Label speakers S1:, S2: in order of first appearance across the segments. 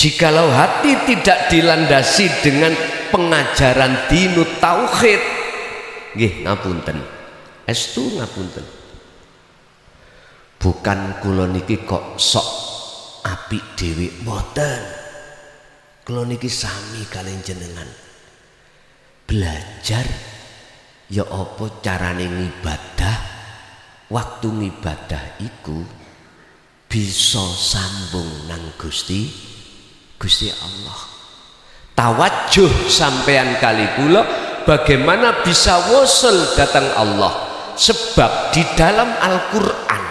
S1: Jikalau hati tidak dilandasi dengan pengajaran dinut tauhid, nggih ngapunten, estu ngapunten. Bukan kula niki kok sok apik dhewe, mboten. Kula niki sami kaliyan jenengan. Belajar ya apa carane ngibadah, waktu ngibadah iku bisa sambung nang Gusti Allah. Tawajuh sampean kali kula bagaimana bisa wusul datang Allah, sebab di dalam Al-Qur'an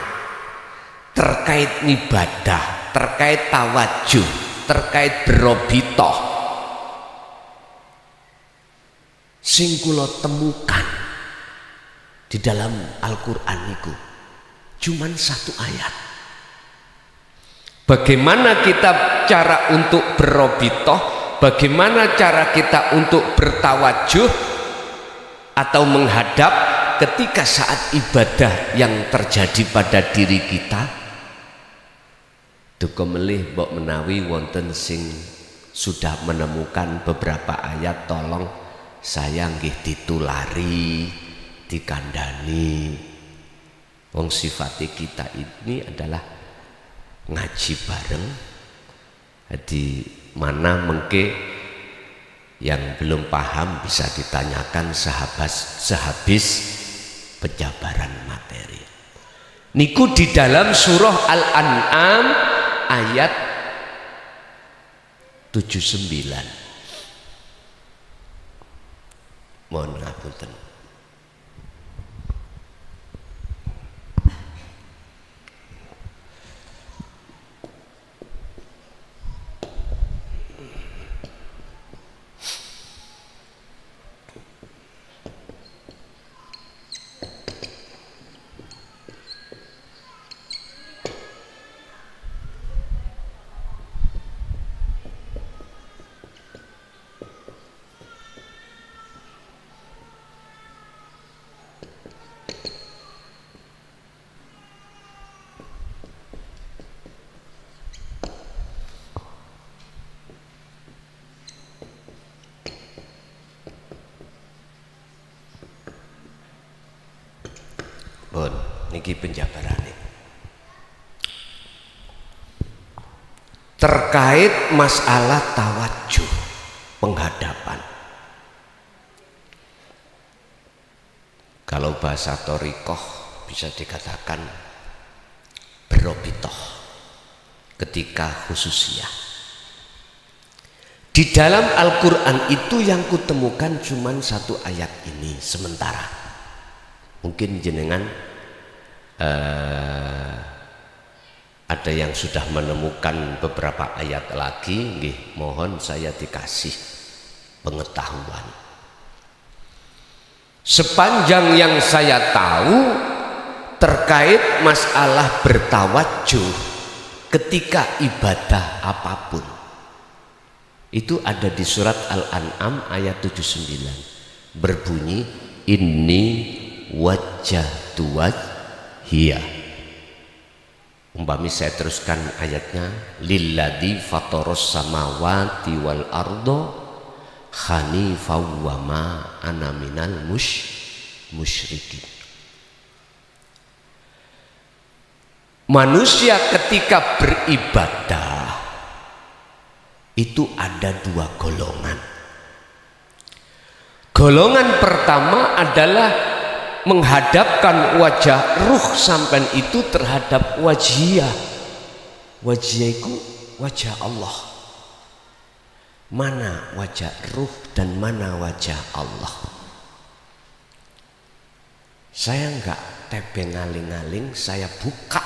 S1: terkait ibadah, terkait tawajuh, terkait berobitoh, sing kula temukan di dalam Al-Qur'an itu cuman satu ayat. Bagaimana kita cara untuk berobitoh, bagaimana cara kita untuk bertawajuh atau menghadap ketika saat ibadah yang terjadi pada diri kita. Duka melih mbok menawi wonten sing sudah menemukan beberapa ayat, tolong saya nggih ditulari, dikandani. Wong sifate kita ini adalah ngaji bareng. Di mana mengke yang belum paham bisa ditanyakan sehabis penjabaran materi. Niku di dalam surah Al-An'am ayat 79. Mohon ngapunten. Bon, niki penjabarane terkait masalah tawajuh, penghadapan. Kalau bahasa thorikoh bisa dikatakan berobitoh ketika khususiyah. Di dalam Al-Quran itu yang kutemukan cuman satu ayat ini sementara. Mungkin jenengan ada yang sudah menemukan beberapa ayat lagi, nggih, mohon saya dikasih pengetahuan. Sepanjang yang saya tahu terkait masalah bertawajuh ketika ibadah apapun itu ada di surat Al-An'am ayat 79, berbunyi inni wajjahtu wajhiya. Umpami saya teruskan ayatnya, lilladzi fataros samawati wal ardo hanifan wa ma ana minal musyrikin. Manusia ketika beribadah itu ada dua golongan. Golongan pertama adalah menghadapkan wajah ruh sampean itu terhadap wajhiyah. Wajhiyah itu wajah Allah. Mana wajah ruh dan mana wajah Allah? Saya enggak tebeng ngaling-ngaling, saya buka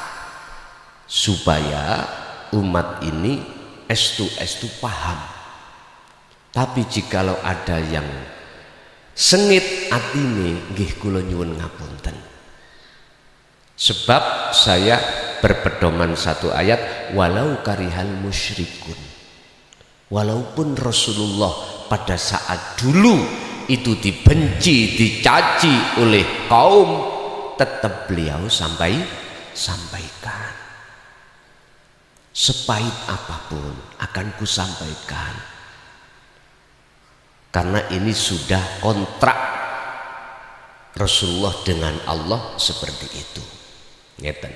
S1: supaya umat ini estu paham. Tapi jikalau ada yang sengit atine, nggih kula nyuwun ngapunten. Sebab saya berpedoman satu ayat, walau karihal musyrikun. Walaupun Rasulullah pada saat dulu itu dibenci, dicaci oleh kaum, tetap beliau sampaikan. Sepahit apapun akan kusampaikan, karena ini sudah kontrak Rasulullah dengan Allah seperti itu. Ngeten.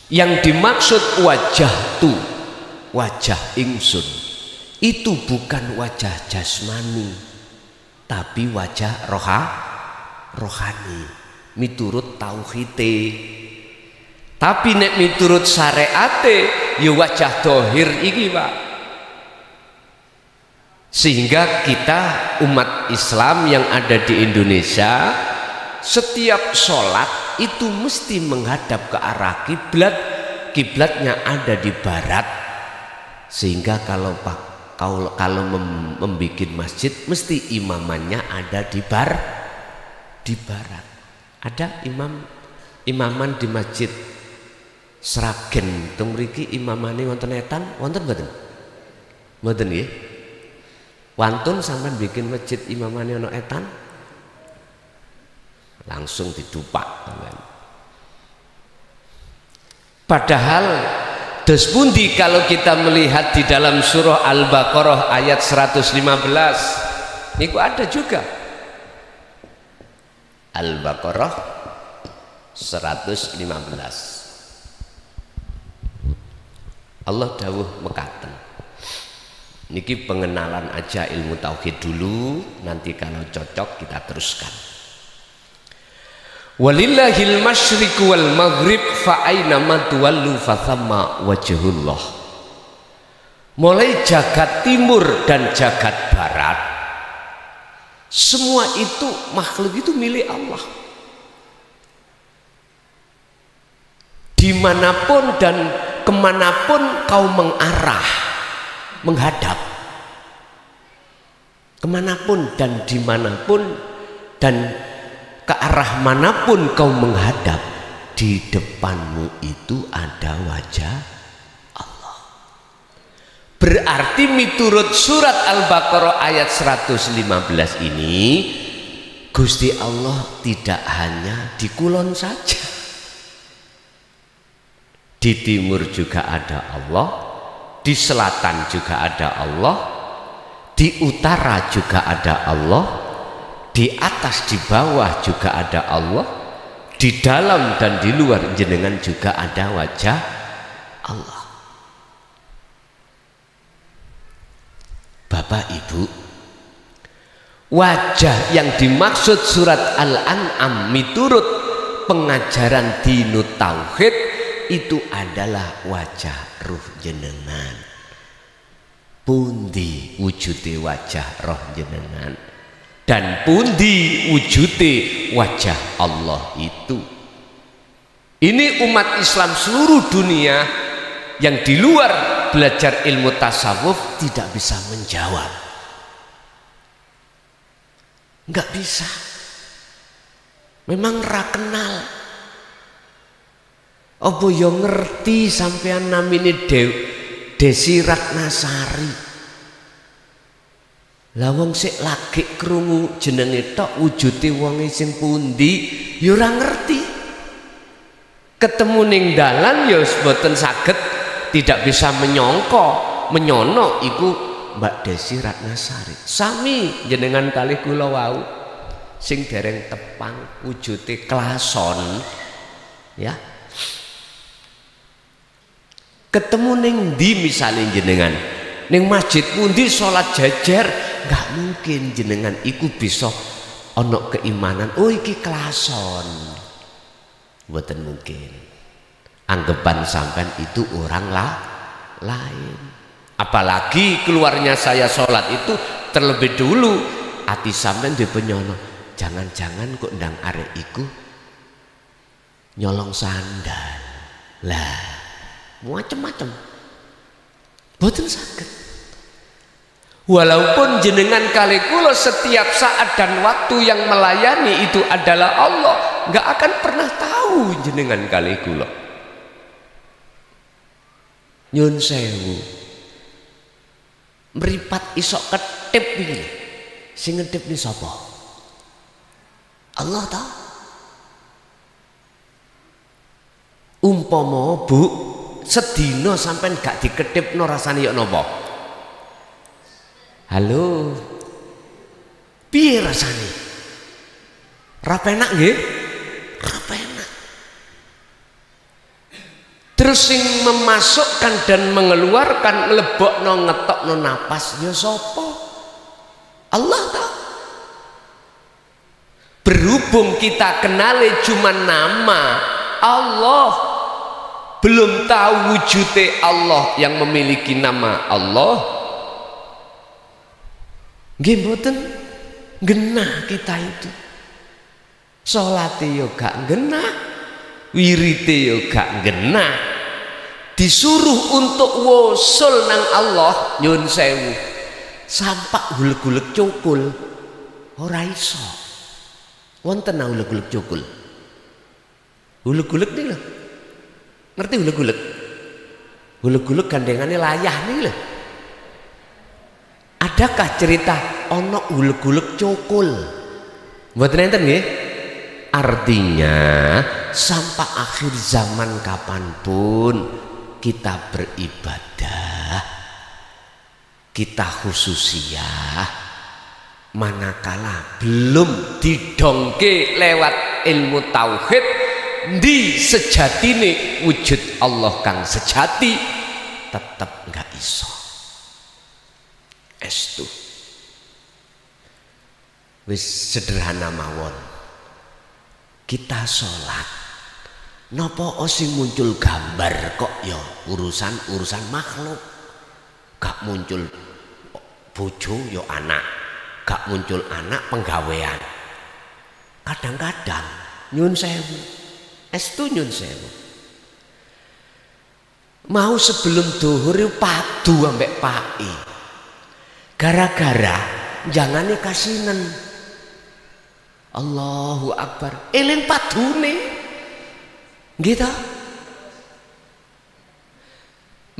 S1: Yang dimaksud wajah tu, wajah ingsun, itu bukan wajah jasmani, tapi wajah rohani miturut tauhite. Tapi nek miturut syariate ya wajah dohir iki Pak. Sehingga kita umat Islam yang ada di Indonesia setiap sholat itu mesti menghadap ke arah kiblat, kiblatnya ada di barat. Sehingga kalau membuat masjid mesti imamannya ada di barat. Ada imaman di masjid Sragen teng mriki imamane wonten etan, wonten mboten? Mboten nggih. Wantun sampean bikin masjid imamane ana etan langsung didupak. Padahal dos pundi kalau kita melihat di dalam surah Al-Baqarah ayat 115 niku ada juga. Al-Baqarah 115 Allah dawuh mekaten. Niki pengenalan aja ilmu tauhid dulu, nanti kalau cocok kita teruskan. Walillahil masyriqu wal maghrib fa aina ma tuwallu fa thamma wajhullah. Mulai jagat timur dan jagat barat, semua itu makhluk itu milik Allah. Dimanapun dan kemanapun kau mengarah, menghadap, kemanapun dan dimanapun dan ke arah manapun kau menghadap, di depanmu itu ada wajah Allah. Berarti miturut surat Al-Baqarah ayat 115 ini Gusti Allah tidak hanya di kulon saja, di timur juga ada Allah, di selatan juga ada Allah, di utara juga ada Allah, di atas di bawah juga ada Allah, di dalam dan di luar jenengan juga ada wajah Allah. Bapak Ibu, wajah yang dimaksud surat Al-An'am miturut pengajaran dinut tauhid itu adalah wajah ruh jenengan. Pundi wujude wajah roh jenengan dan pundi wujude wajah Allah itu. Ini umat Islam seluruh dunia yang di luar belajar ilmu tasawuf tidak bisa menjawab, nggak bisa, memang ra kenal. Apa yo ngerti sampean namine Desi Ratnasari. Lah wong sik lagi krungu jenenge tok wujude wonge sing pundi ya ora ngerti. Ketemu ning dalan ya mboten saged, tidak bisa menyono iku Mbak Desi Ratnasari. Sami jenengan kalih kula wau sing dereng tepang wujude klason ya. Ketemu ning ndi misalnya jenengan ning masjid pundi salat jajar, nggak mungkin jenengan iku bisa ono keimanan oh iki klason, mboten mungkin. Anggapan sampean itu orang lain. Apalagi keluarnya saya sholat itu terlebih dulu hati sampean dipenyono, jangan-jangan kok ndang arek iku nyolong sandal lah, macem-macem, boten saged. Walaupun jenengan kali kula setiap saat dan waktu yang melayani itu adalah Allah, nggak akan pernah tahu jenengan kali kula. Nyun sewu, meripat isok ketip ini, sing ngedip ni sapa? Allah tahu. Umpama Bu sedina sampean gak diketipno rasane yo napa? Halo. Piye rasane? Ra penak nggih? Ra penak. Terus sing memasukkan dan mengeluarkan, nglebokno ngetokno napas ya sapa? Allah tahu. Berhubung kita kenali cuma nama Allah, belum tahu wujudnya Allah yang memiliki nama Allah, nggih mboten genah kita itu. Salate yo gak genah, wirite yo gak genah. Disuruh untuk wusul nang Allah nyun sewu, sampak guleg-guleg cukul ora iso. Wonten uleg-uleg cukul. Uleg-uleg nih lho. Ngerti uleg-uleg? Uleg-uleg gandengane layah nih lho. Adakah cerita ono uleg-uleg cukul? Mboten enten nggih? Artinya sampai akhir zaman kapanpun kita beribadah, kita khususiyah, manakala belum didongke lewat ilmu tauhid di sejatine wujud Allah kang sejati, tetap nggak iso. Estu wis sederhana mawon. Kita sholat nopo sing muncul gambar kok ya urusan makhluk, gak muncul bojo ya anak, gak muncul anak penggawean. Kadang-kadang nyun sewu, estu nyun sewu, mau sebelum duhur padu ambek pai, gara-gara jangan kasinan. Allahu Akbar, eling padune gitu.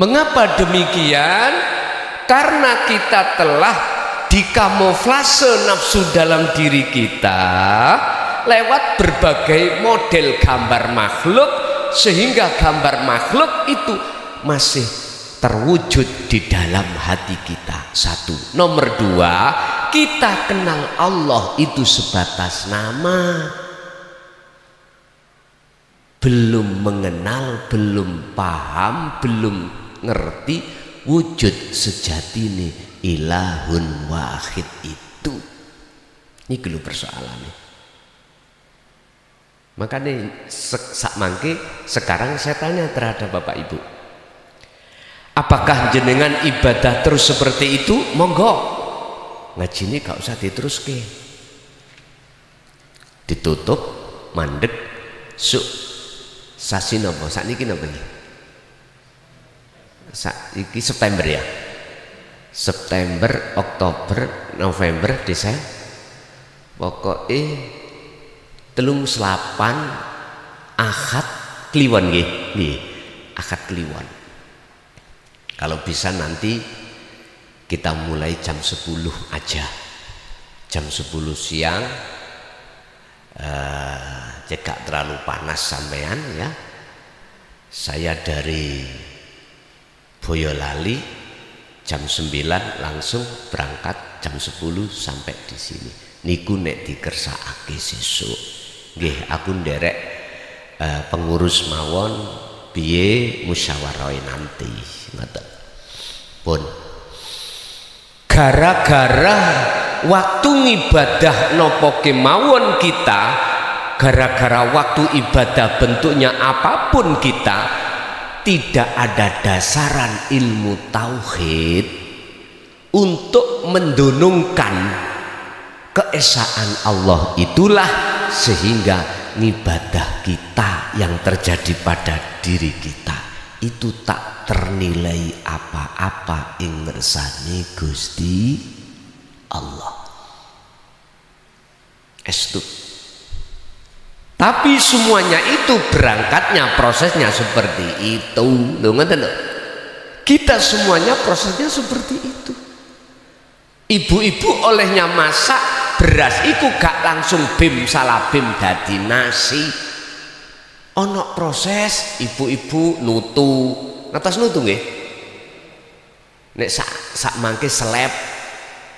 S1: Mengapa demikian? Karena kita telah dikamuflase nafsu dalam diri kita lewat berbagai model gambar makhluk, sehingga gambar makhluk itu masih terwujud di dalam hati kita. Satu. Nomor dua, kita kenal Allah itu sebatas nama, belum mengenal, belum paham, belum ngerti wujud sejati ini ilahun wahid itu. Ini dulu persoalannya. Makanya sak mangke sekarang saya tanya terhadap Bapak Ibu, apakah jenengan ibadah terus seperti itu? Monggo, ngaji ini gak usah diteruske, ditutup mandek sasi nopo sakniki nopo iki? Saiki September ya. September, Oktober, November, Desember. Pokoknya telung selapan Ahad Kliwon nggih. Ahad Kliwon. Kalau bisa nanti kita mulai jam 10 aja. Jam 10 siang. Gak terlalu panas sampean ya. Saya dari Boyolali jam 9 langsung berangkat, jam 10 sampai di sini. Niku nek dikersakake sesuk. Nggih, aku nderek pengurus mawon piye musyawarah nanti. Ngoten. Pun gara-gara waktu ibadah nopo kemawon kita, gara-gara waktu ibadah bentuknya apapun kita, tidak ada dasaran ilmu tauhid untuk mendunungkan keesaan Allah, itulah sehingga ibadah kita yang terjadi pada diri kita itu tak ternilai apa-apa ing ngersani Gusti Allah. Estu. Tapi semuanya itu berangkatnya prosesnya seperti itu. Lho ngoten lho. Kita semuanya prosesnya seperti itu. Ibu-ibu olehnya masak beras iku gak langsung bim salah bim dadi nasi. Ono proses ibu-ibu nutu, ngertos nutu nggih? Nek sak mangke seleb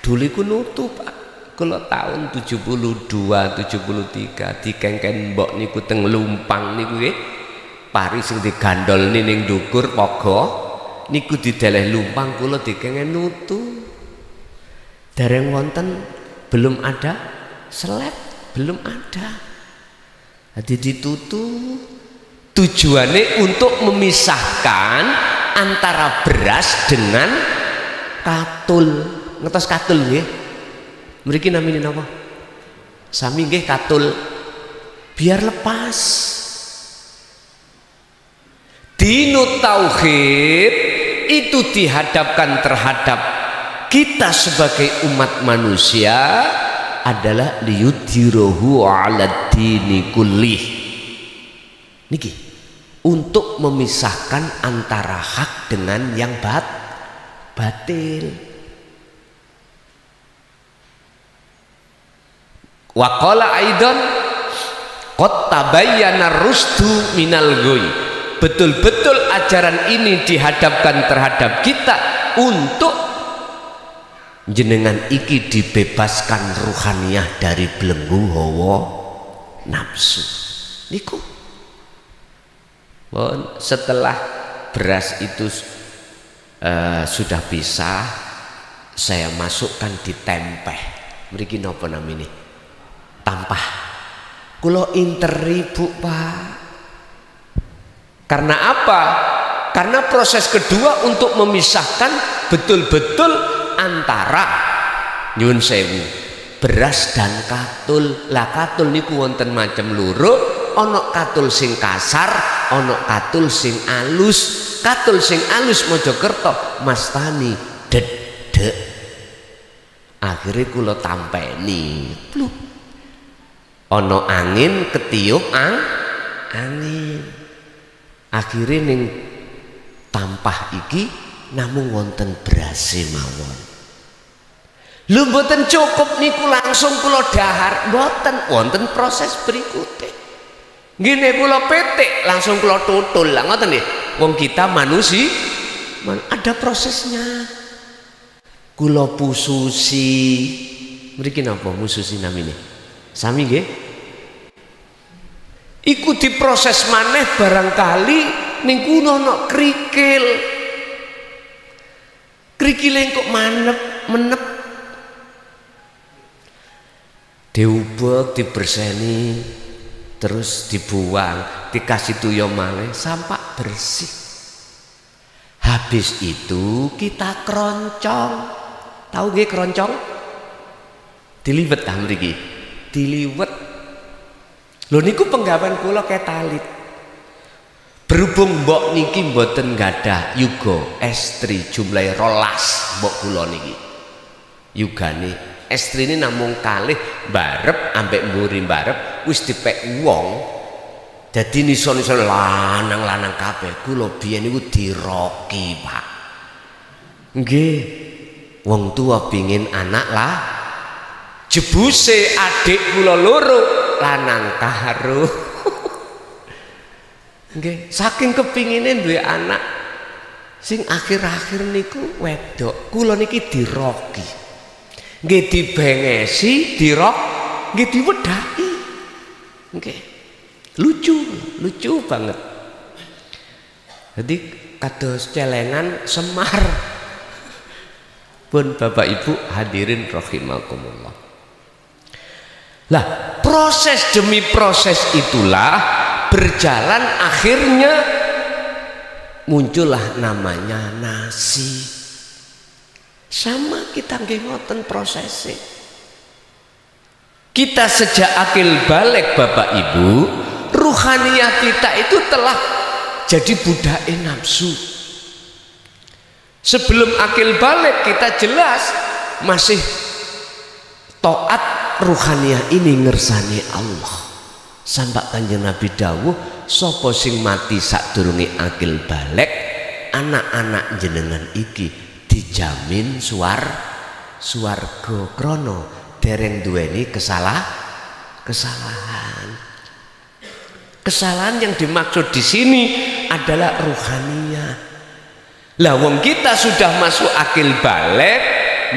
S1: dulu iku nutu Pak. Kula tahun 72 73 dikengken mbok niku teng Lumpang niku nggih. Pari sing digandol ning ndukur pogo niku dideleh Lumpang kula dikengken nutu. Dereng wonten belum ada seleb, belum ada. Jadi ditutu tujuannya untuk memisahkan antara beras dengan katul. Ngertos katul nggih? Mriki namine napa? Sami nggih katul. Biar lepas. Dinut tauhid itu dihadapkan terhadap kita sebagai umat manusia adalah liyudhirahu 'ala dini kullih. Niki untuk memisahkan antara hak dengan yang batil. Wa qala aidan qad tabayyana rusdu minal ghoi. Betul-betul ajaran ini dihadapkan terhadap kita untuk jenengan iki dibebaskan ruhaniyah dari belenggu hawa nafsu. Niku setelah beras itu sudah bisa saya masukkan di tempeh. Mriki napa namine? Tampah. Kula interi Bu Pak. Karena apa? Karena proses kedua untuk memisahkan betul-betul antara nyun sewu beras dan katul. Lah katul niku wonten macam loro, ana katul sing kasar, ana katul sing alus. Katul sing alus Mojokerto mastani dedek. Akhirnya kula tampeni pluk. Ana angin ketiup angin. Akhirnya ning tampah iki namung wonten berase mawon. Lho mboten cukup niku langsung kula dahar, mboten, wonten proses berikutnya. Ngene kula petik langsung kula tutul. Lah ngoten nggih. Wong kita manusia ada prosesnya. Kula pususi. Mriki napa mususi namine? Sami nggih. Iku diproses maneh barangkali ning kuno ana krikil. Krikile kok menep diubek diberseni terus dibuang dikasih tuyul malih sampai bersih. Habis itu kita keroncong. Tahu nggih keroncong? Diliwet ta mriki. Diliwet. Lho niku penggawean kula ketalit. Berhubung mbok niki mboten gadah yuga estri jumlahe 12 mbok kula niki. Yugane estri ini namung kalih barep ambek mburi barep wis dipek wong. Dadi nisa-nisa lanang-lanang kabeh. Kula biyen niku diroki, Pak. Nggih. Wong tua pingin anak lah. Jebuse adik kula loro lanang karo. Nggih, saking kepingine duwe anak sing akhir-akhir niku wedok. Kula niki diroki. Nggih dibengesi, dirok, nggih diwedhaki. Nggih. Lucu banget. Jadi kados celengan Semar. Pun Bapak Ibu hadirin rahimakumullah. Lah, proses demi proses itulah berjalan akhirnya muncullah namanya nasi. Sama kita nggih ngoten prosesnya. Kita sejak akil balik Bapak Ibu, ruhaniyah kita itu telah jadi budak nafsu. Sebelum akil balik kita jelas masih taat ruhaniyah ini ngersani Allah. Sampai Kanjeng Nabi dawuh, sapa sing mati sadurunge akil balik, anak-anak jenengan iki dijamin swarga krana dereng duweni kesalahan. Kesalahan yang dimaksud di sini adalah ruhaniyah. Lah wong kita sudah masuk akil balik,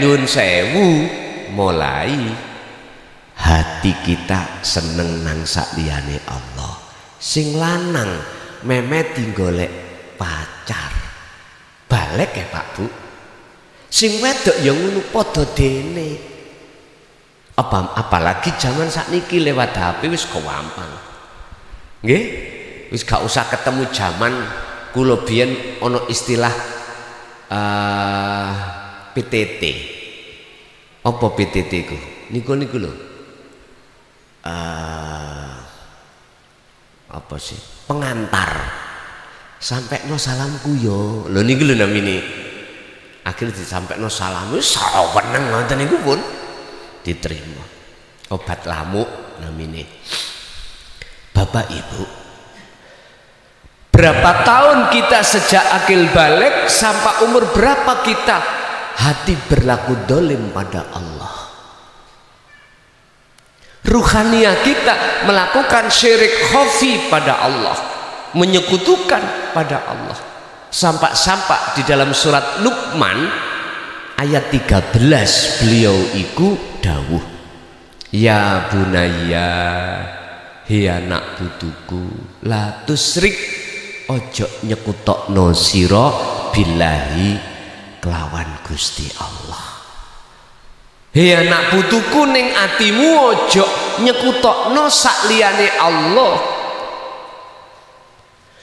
S1: nyun sewu, mulai hati kita seneng nang sakliyane Allah. Sing lanang memeti golek pacar. Balik ya Pak Bu. Sing wedok ya ngono padha dene. Apalagi zaman sakniki lewat HP wis gampang. Nggih? Wis gak usah ketemu zaman kula biyen ana istilah PTT. Apa PTT ku? Niku lho. Apa sih? Pengantar. Sampekno salamku yo. Lho niku lho namine. Akhirnya disampekno salam wis saweneng ngoten niku pun diterima. Obat lamuk namine. Bapak Ibu, berapa tahun kita sejak akil balik sampai umur berapa kita hati berlaku dolim pada Allah? Ruhaniyah kita melakukan syirik khafi pada Allah, menyekutukan pada Allah. Sampai di dalam surat Luqman ayat 13 beliau iku dawuh, ya bunayya, hi anak putuku, la tusrik, ojo nyekutokno sira billahi kelawan Gusti Allah. Hi anak putuku, ning atimu ojo nyekutokno sakliyane Allah.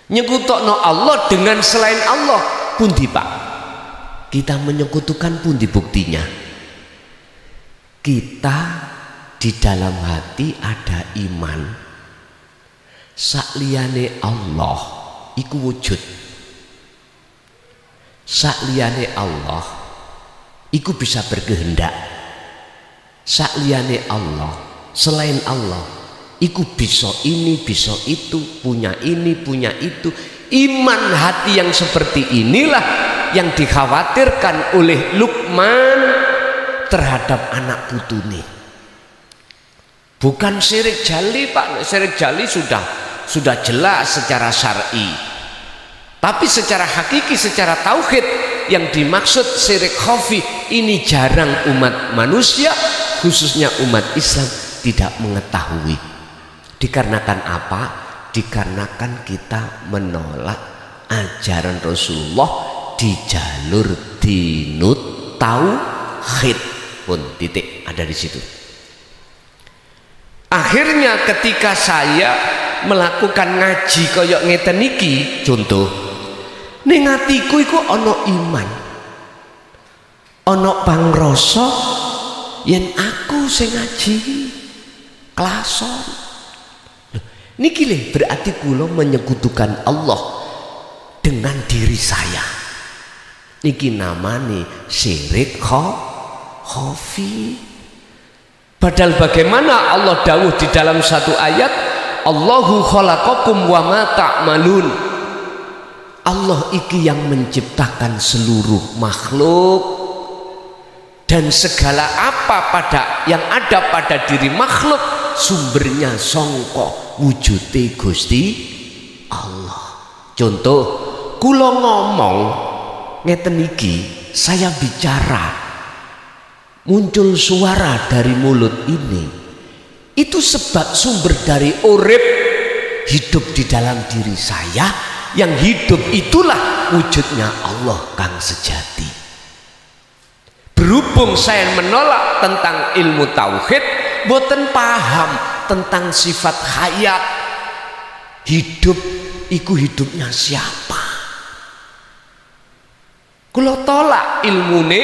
S1: Nyekutokno Allah dengan selain Allah. Pundi Pak? Kita menyekutukan pundi buktinya? Kita di dalam hati ada iman. Sakliyane Allah iku wujud. Sakliyane Allah iku bisa berkehendak. Sakliyane Allah, selain Allah iku bisa ini, bisa itu, punya ini, punya itu. Iman hati yang seperti inilah yang dikhawatirkan oleh Luqman terhadap anak putune. Bukan syirik jali Pak. Syirik jali sudah jelas secara syar'i. Tapi secara hakiki, secara tauhid, yang dimaksud syirik khafi ini jarang umat manusia, khususnya umat Islam tidak mengetahui. Dikarenakan apa? Dikarenakan kita menolak ajaran Rasulullah di jalur dinut tauhid pun titik ada di situ. Akhirnya ketika saya melakukan ngaji koyok ngeten iki, contoh ning atiku iku ana iman, ana pangrasa yen aku sing ngaji klason. Niki lho berarti kula menyekutukan Allah dengan diri saya. Niki namane syirik khafi. Padahal bagaimana Allah dawuh di dalam satu ayat, Allahu khalaqakum wa ma ta'malun. Allah iki yang menciptakan seluruh makhluk, dan segala apa yang ada pada diri makhluk sumbernya songko wujute Gusti Allah. Contoh, kula ngomong ngeten iki, saya bicara, muncul suara dari mulut ini, itu sebab sumber dari urip hidup di dalam diri saya. Yang hidup itulah wujudnya Allah kang sejati. Berhubung saya menolak tentang ilmu tauhid, boten paham tentang sifat hayat, hidup iku hidupnya siapa. Kula tolak ilmune,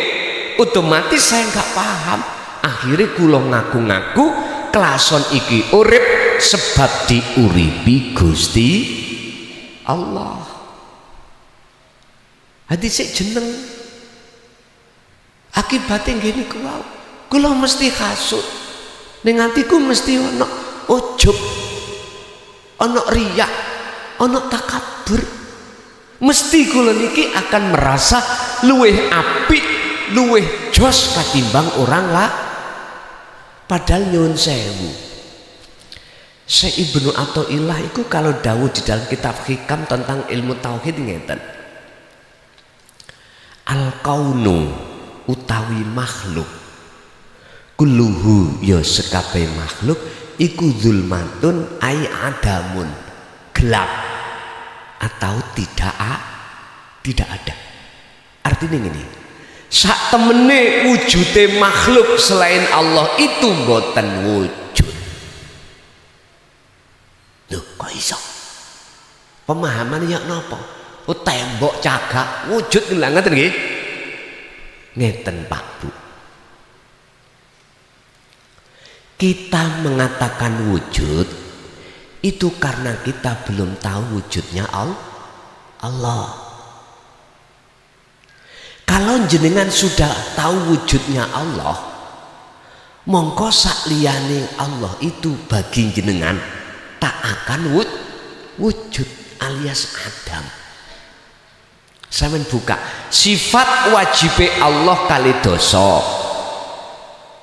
S1: otomatis saya nggak paham. Akhirnya kula ngaku-ngaku klason iki urip sebab diuripi Gusti Allah. Hati sik jeneng akibatnya gini kula mesti hasud, ning atiku mesti ana ujub, ana riya, ana takabur. Mesti kula niki akan merasa luweh apik, luweh jos katimbang orang lah. Padahal nyuwun sewu, Syekh Ibnu Athaillah itu kalau dawuh di dalam kitab Hikam tentang ilmu tauhid ngeten. Al-kaunu utawi makhluk kulluhu ya sekabeh makhluk iku zulmatun ai adamun, gelap atau tidak ada. Artinya ini, sak temene wujude makhluk selain Allah itu mboten wujud. Loh kok iso? Pemahaman ya napa? Oh tembok cagak wujud lha ngeten nggih. Ngeten Pak Bu. Kita mengatakan wujud itu karena kita belum tahu wujudnya Allah. Kalau jenengan sudah tahu wujudnya Allah, mongko sak liyane Allah itu bagi jenengan tak akan wujud alias adam. Sampeyan buka sifat wajib Allah kali dosa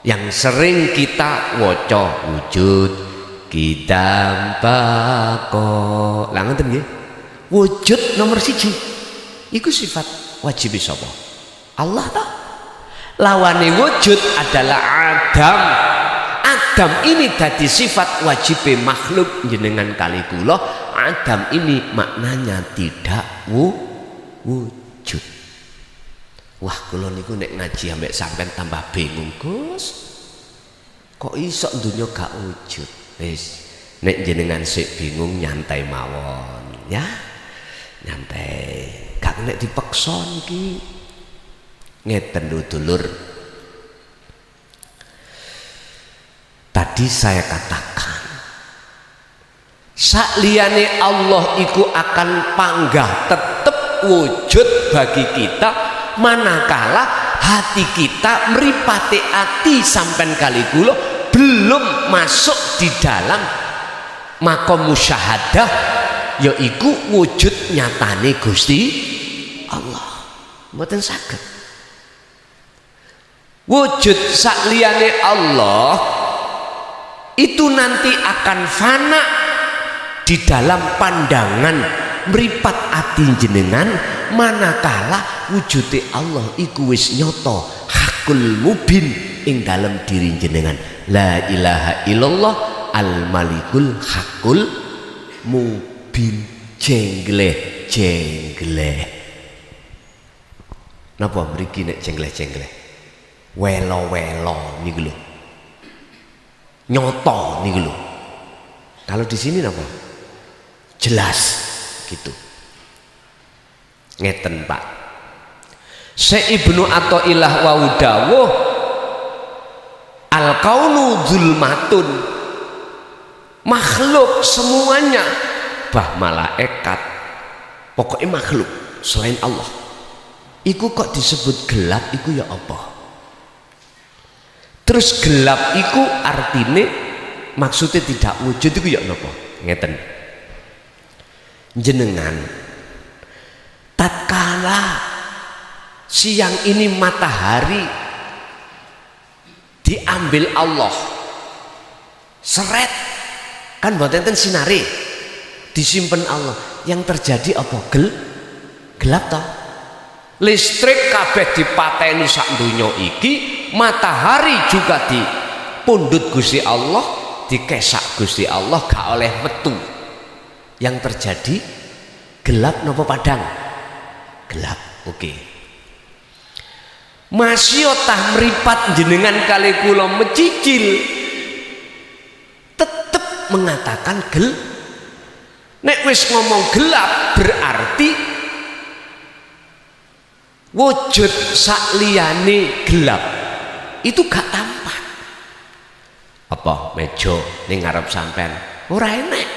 S1: yang sering kita waca wujud kidam bako lah ngoten nggih. Wujud nomor 1 iku sifat wajib sapa? Allah toh. Lawane wujud adalah adam. Adam ini dadi sifat wajib makhluk jenengan kali kula. Adam ini maknanya tidak wujud. Wah kula niku nek ngaji ambek sampean tambah bingung Gus. Kok iso dunya gak wujud? Wis nek jenengan sik bingung nyantai mawon ya. Nyantai. Gak nek dipaksa niki. Ngeten dulur. Tadi saya katakan sakliyane Allah iku akan panggah tetep wujud bagi kita manakala hati kita mripate ati sampean kali kula belum masuk di dalam makom musyahadah yaiku wujud nyatane Gusti Allah. Mboten saged wujud sakliyane Allah itu nanti akan fana di dalam pandangan mripat ati jenengan manakala wujude Allah iku wis nyata hakul mubin ing dalam diri jenengan. La ilaha illallah al malikul hakul mubin. Jengleh napa mriki nek jengleh welo niku lho nyata niku lho. Kalau di sini napa jelas gitu. Ngeten Pak. Syekh Ibnu Athaillah wau dawuh al-kaunu zulmatun, makhluk semuanya bah malaikat pokoknya makhluk selain Allah iku kok disebut gelap iku ya apa? Terus gelap iku artine maksudnya tidak wujud iku ya napa? Ngeten. Jenengan tatkala siang ini matahari diambil Allah seret kan mboten enten sinare disimpen Allah, yang terjadi apa? Gelap toh. Listrik kabeh dipateni sak donya iki, matahari juga dipundhut Gusti Allah, dikesak Gusti Allah gak oleh metu. Yang terjadi gelap napa padang? Gelap. Oke. Masih tah mripat jenengan kali kula mecicil tetep mengatakan nek wis ngomong gelap berarti wujud sakliyane gelap itu gak tampak. Apa meja ning ngarep sampean ora enek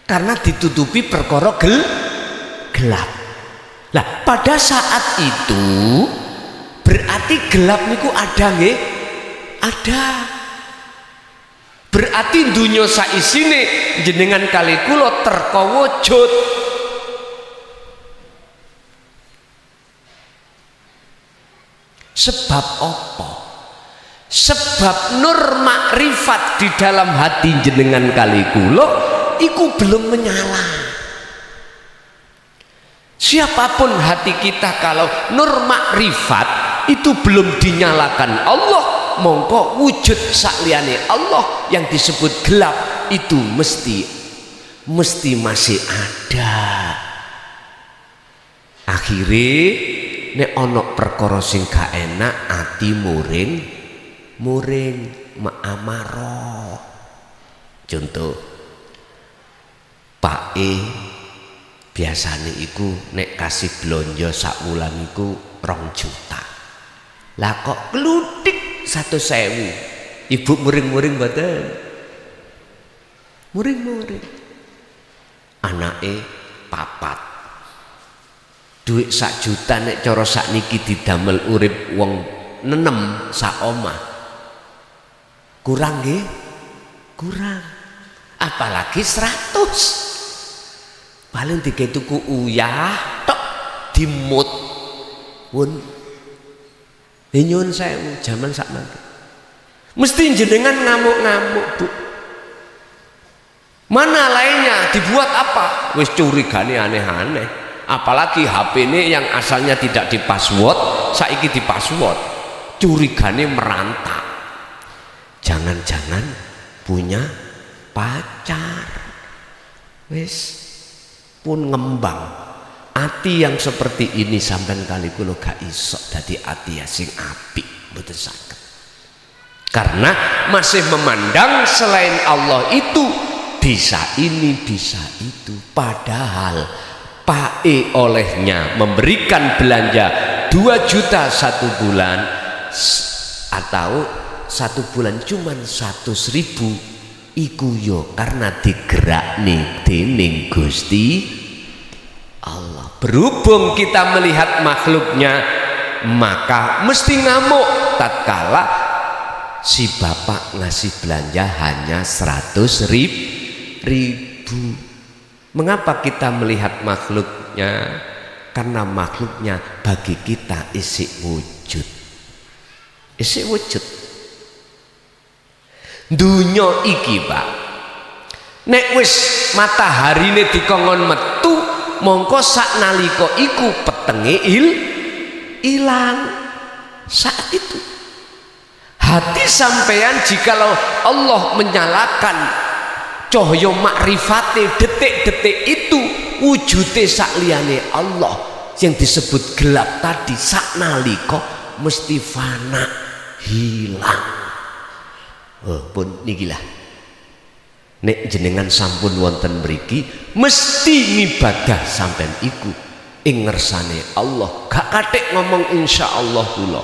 S1: karena ditutupi perkara gelap. Lah pada saat itu berarti gelap niku ada nggih? Ada. Berarti dunya saisine jenengan kali kula terka wujud. Sebab apa? sebab nur makrifat di dalam hati jenengan kali kula iku belum menyala. Siapapun hati kita kalau nur makrifat itu belum dinyalakan Allah, mongko wujud sakliyane Allah yang disebut gelap itu mesti masih ada. Akhirnya nek ono perkara sing gak enak ati muring amaro. Contoh Pak E biasane iku nek kasih blonjo sak wulan iku 2 juta. Lah kok kluthik 100.000. Ibu muring-muring mboten? Muring-muring. Anake 4. Duit 1 juta nek cara sakniki didamel urip wong nenem sak omah. Kurang nggih? Kurang. Apalagi 100. Paling dikek tuku uyah tok dimut. Pun nyuwun sewu jaman sakmangke. Mesti jenengan ngamuk-ngamuk, Bu. Mana lainnya dibuat apa? Wis curigane aneh-aneh. Apalagi HP ini yang asalnya tidak di password, saiki di password. Curigane merantak. Jangan-jangan punya pacar. Wis pun ngembang. Ati yang seperti ini sampean kali kula gak iso dadi ati sing apik, mboten saged. Karena masih memandang selain Allah itu bisa ini bisa itu, padahal Pak E olehnya memberikan belanja 2 juta 1 bulan atau 1 bulan cuman 100.000 iku yo karena digerakne dening Gusti Allah. Berhubung kita melihat makhluknya, maka mesti ngamuk tatkala si bapak ngasih belanja hanya 100.000. Mengapa kita melihat makhluknya? Karena makhluknya bagi kita isi wujud. Isi wujud. Dunya iki, Pak. Nek wis mataharine dikongkon metu, mongko sak nalika iku petenge ilang. Saat itu hati sampean jikalau Allah menyalakan cahaya makrifate detik-detik itu wujude sakliyane Allah yang disebut gelap tadi sak nalika mesti fana hilang. Pun nikilah nek jenengan sampun wonten mriki mesti ngibadah sampean iku ing ngersane Allah, gak kathik ngomong insyaallah kula,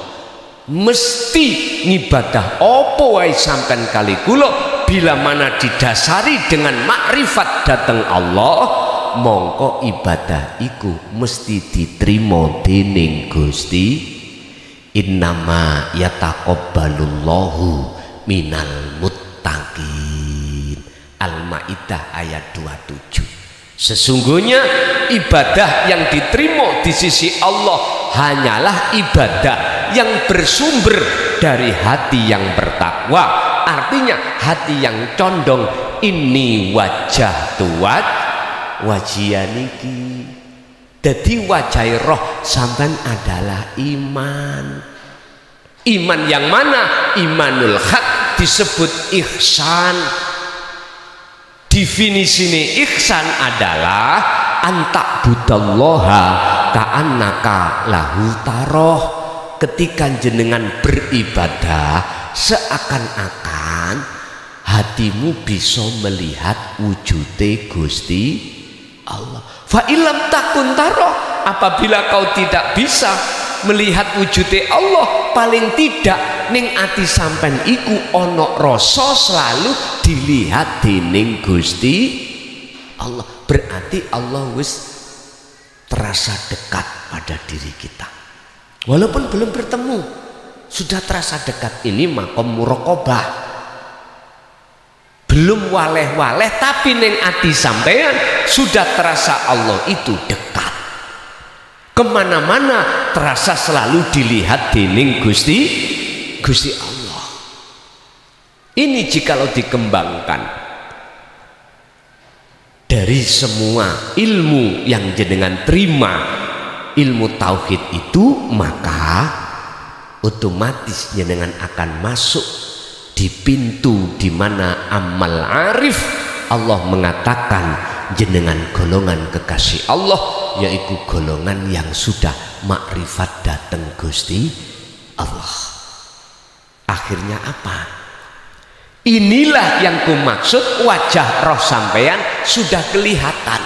S1: mesti ngibadah apa wae sampean kali kula bila mana didasari dengan makrifat dateng Allah, mongko ibadah iku mesti diterima dening Gusti. Innama yataqabbalullahu minal muttaqin. Al-Maidah ayat 27. Sesungguhnya ibadah yang diterima di sisi Allah hanyalah ibadah yang bersumber dari hati yang bertakwa. Artinya hati yang condong ini wajah tuat wajianiki. Jadi wajah roh sampean adalah iman. Iman yang mana? Imanul haq disebut ihsan. Definisi ihsan adalah antak budallaha ka'annaka lahu taroh. Ketika jenengan beribadah seakan-akan hatimu bisa melihat wujude Gusti Allah. Fa ilam takun taroh, apabila kau tidak bisa melihat wujude Allah, paling tidak ning ati sampean iku ana rasa selalu dilihat dening Gusti Allah. Berarti Allah wis terasa dekat pada diri kita. Walaupun belum bertemu, sudah terasa dekat. Ini makom muraqabah. Belum waleh-waleh tapi ning ati sampean sudah terasa Allah itu dekat. Kemana-mana terasa selalu dilihat dening Gusti Allah. Ini jikalau dikembangkan dari semua ilmu yang jenengan terima, ilmu tauhid itu, maka otomatis jenengan akan masuk di pintu di mana amal arif. Allah mengatakan jenengan golongan kekasih Allah, yaitu golongan yang sudah makrifat dateng Gusti Allah. Akhirnya apa? Inilah yang kumaksud, wajah roh sampeyan sudah kelihatan.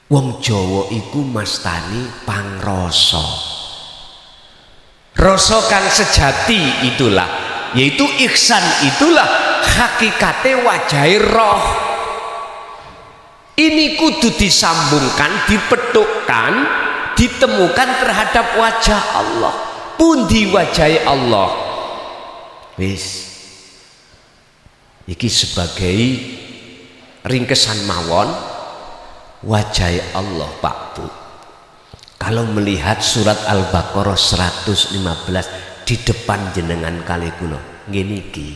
S1: Wong Jawa iku mastani pangrasa. Rasa kang sejati itulah, yaitu ihsan itulah hakikate wajahe roh. Ini kudu disambungkan, dipethukkan, ditemukan terhadap wajah Allah. Pundi wajahe Allah? Wis iki sebagai ringkesan mawon wajah Allah Pak Bu. Kalau melihat surat Al-Baqarah 115 di depan jenengan kali kula ngene iki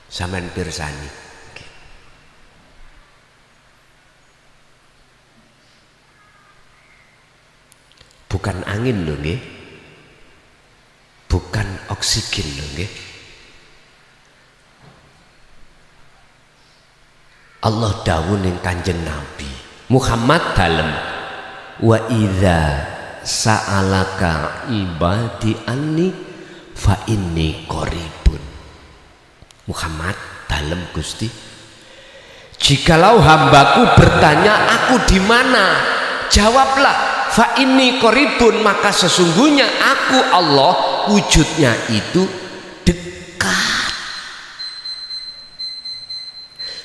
S1: sampean pirsani, bukan angin lho nggih, bukan oksigen lho nggih. Allah dawuh ning Kanjeng Nabi Muhammad dalem, wa idza sa'alaka ibadi anni fa inni qaribun. Muhammad dalem Gusti, jikalau hambaku bertanya aku di mana, jawablah fa inni qaribun, maka sesungguhnya aku Allah wujudnya itu dekat.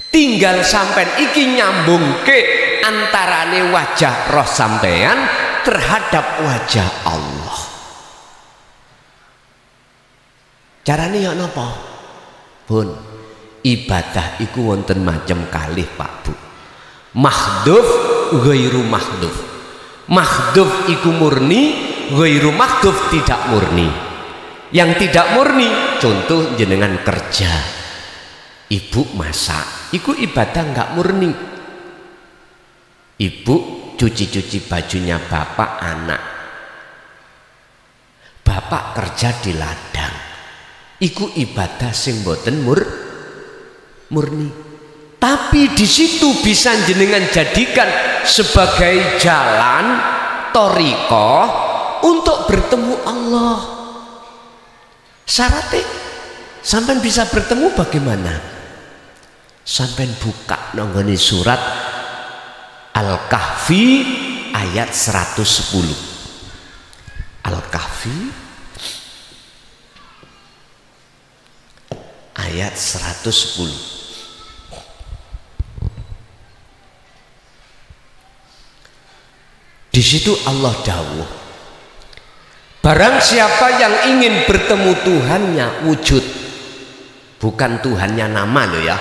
S1: Tinggal sampean iki nyambung ke antarane wajah roh sampean terhadap wajah Allah. Carane ya napa? Pun ibadah iku wonten macam kalih Pak Bu. Mahdhuf ghairu mahdhuf. Mahdhuf iku murni, ghairu mahdhuf tidak murni. Yang tidak murni contoh jenengan kerja, ibu masak, iku ibadah enggak murni. Ibu cuci-cuci bajunya bapak anak, bapak kerja di ladang, iku ibadah sing boten murni. Tapi di situ bisa jenengan jadikan sebagai jalan thariqah untuk bertemu Allah. Syaratnya sampean bisa bertemu bagaimana? Sampean buka nonggone surat Al-Kahfi ayat 110. Al-Kahfi ayat 110. Di situ Allah dawuh, barang siapa yang ingin bertemu Tuhannya wujud, bukan Tuhannya nama loh ya,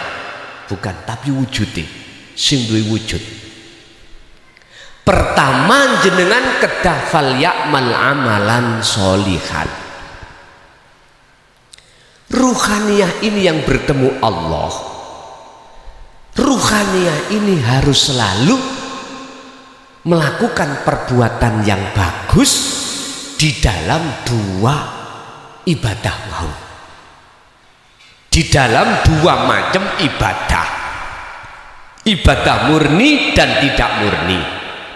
S1: bukan, tapi wujudnya sing duwe wujud. Pertama jenengan kedah fal ya'mal amalan sholihan. Ruhaniyah ini yang bertemu Allah, ruhaniyah ini harus selalu melakukan perbuatan yang bagus di dalam dua ibadah mau, di dalam dua macam ibadah murni dan tidak murni.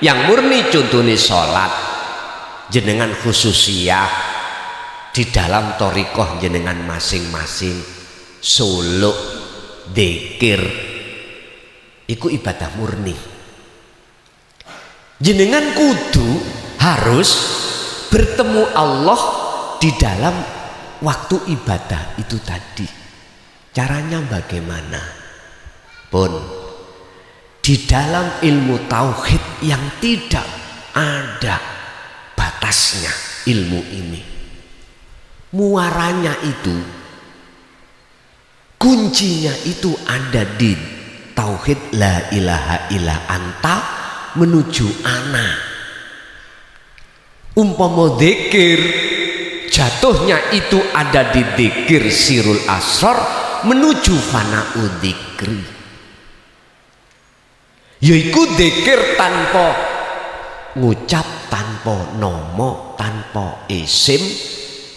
S1: Yang murni contohnya sholat jenengan khususiyah di dalam thariqah jenengan masing-masing, suluk, dzikir, itu ibadah murni. Jenengan kudu harus bertemu Allah di dalam waktu ibadah itu tadi. Caranya bagaimana? Pun di dalam ilmu tauhid yang tidak ada batasnya, ilmu ini muaranya itu, kuncinya itu ada di tauhid la ilaha illa anta menuju ana. Umpama dzikir jatuhnya itu ada di dzikir sirul asrar menuju fana'u dzikri, yaiku dzikir tanpa ngucap, tanpa nomo, tanpa isim,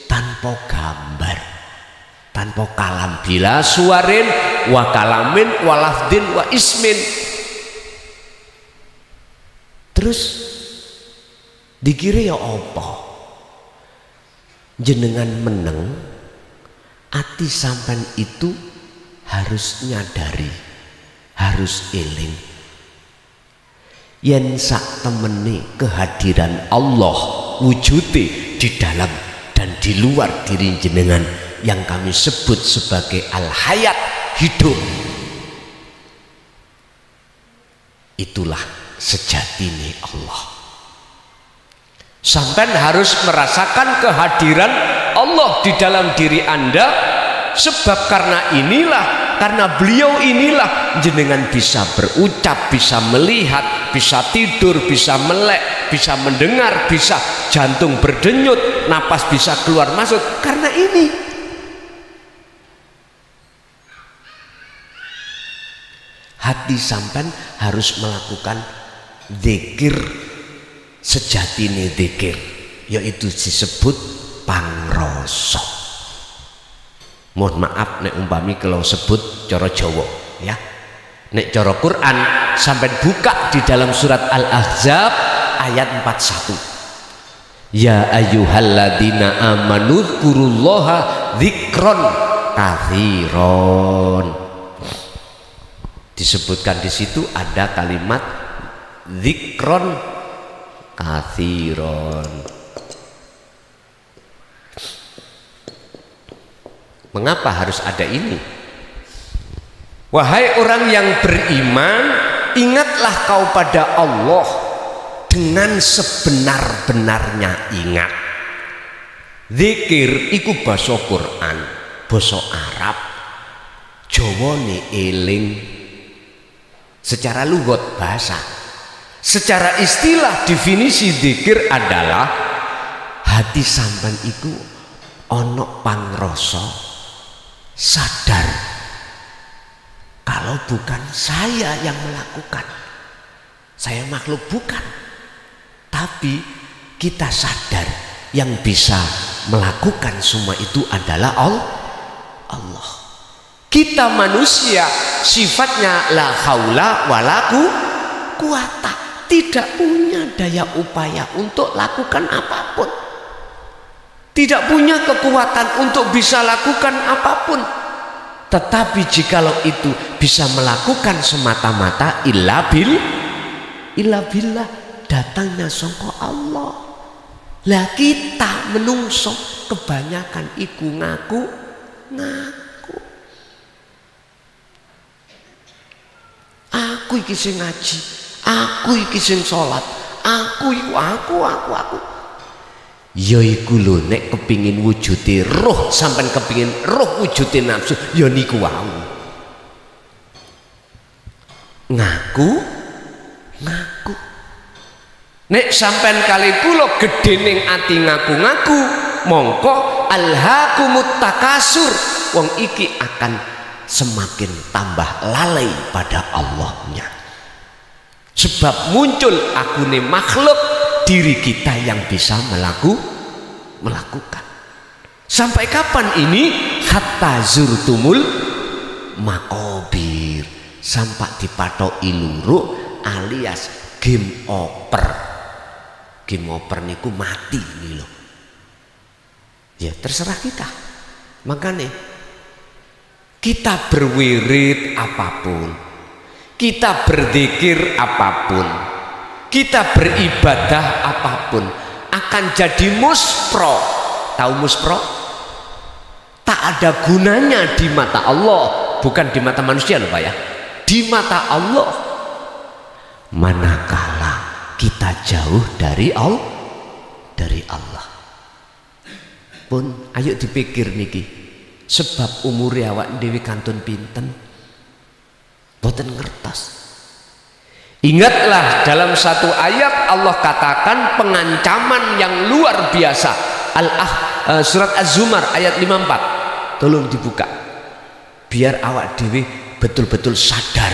S1: tanpa gambar, tanpa kalam, bila suarin wa kalamin wa lafdin wa ismin. Terus dikira ya apa? Jenengan meneng ati sampan itu harus nyadari, harus eling yen sak temene kehadiran Allah wujude di dalam dan di luar diri jenengan yang kami sebut sebagai al-hayat, hidup. Itulah sejatine Allah. Sampai harus merasakan kehadiran Allah di dalam diri Anda, sebab karena inilah, karena beliau inilah jenengan bisa berucap, bisa melihat, bisa tidur, bisa melek, bisa mendengar, bisa jantung berdenyut, napas bisa keluar masuk, karena ini. Hati sampean harus melakukan zikir sejatine dzikir, yaitu disebut pangrasa. Mohon maaf nek umpami kalau sebut cara Jawa ya. Nek cara Quran sampai buka di dalam surat Al-Ahzab ayat 41. Ya ayyuhalladzina amanu dzkurullaha dzikron katsiron. Disebutkan di situ ada kalimat dzikron katsiron. Mengapa harus ada ini? Wahai orang yang beriman, ingatlah kau pada Allah dengan sebenar-benarnya ingat. Zikir iku basa Quran, basa Arab, Jawane eling. Secara lugat bahasa, secara istilah definisi zikir adalah hati sampean iku ana pangrasa sadar kalau bukan saya yang melakukan, saya makhluk bukan, tapi kita sadar yang bisa melakukan semua itu adalah Allah. Kita manusia sifatnya la haula wala quwata, tidak punya daya upaya untuk lakukan apapun, tidak punya kekuatan untuk bisa lakukan apapun. Tetapi jikalau itu bisa melakukan semata-mata illa billah, datangnya sangka Allah. Lah kita menungso kebanyakan iku ngaku. Aku iki sing ngaji, aku iki sing salat, aku. Ya iku lho, nek kepingin wujude roh, sampean kepingin roh wujude nafsu, ya niku wau. Ngaku. Nek sampean kali kula gedhening ati ngaku-ngaku, mongko alhaakumut takasur, wong iki akan semakin tambah lalai pada Allahnya. Sebab muncul akune makhluk, diri kita yang bisa melakukan. Sampai kapan ini? Hatta zurtumul makobir, sampai dipatoki luru alias game over. Game over niku mati nih loh. Ya terserah kita. Makanya kita berwirid apapun, kita berzikir apapun, kita beribadah apapun, akan jadi muspro. Tahu muspro? Tak ada gunanya di mata Allah, bukan di mata manusia loh Pak ya, di mata Allah. Manakala kita jauh dari Allah. Pun ayo dipikir niki. Sebab umur awak dewi kantun pinten boten ngertos. Ingatlah dalam satu ayat Allah katakan pengancaman yang luar biasa surat Az-Zumar ayat 54. Tolong dibuka biar awak dewi betul-betul sadar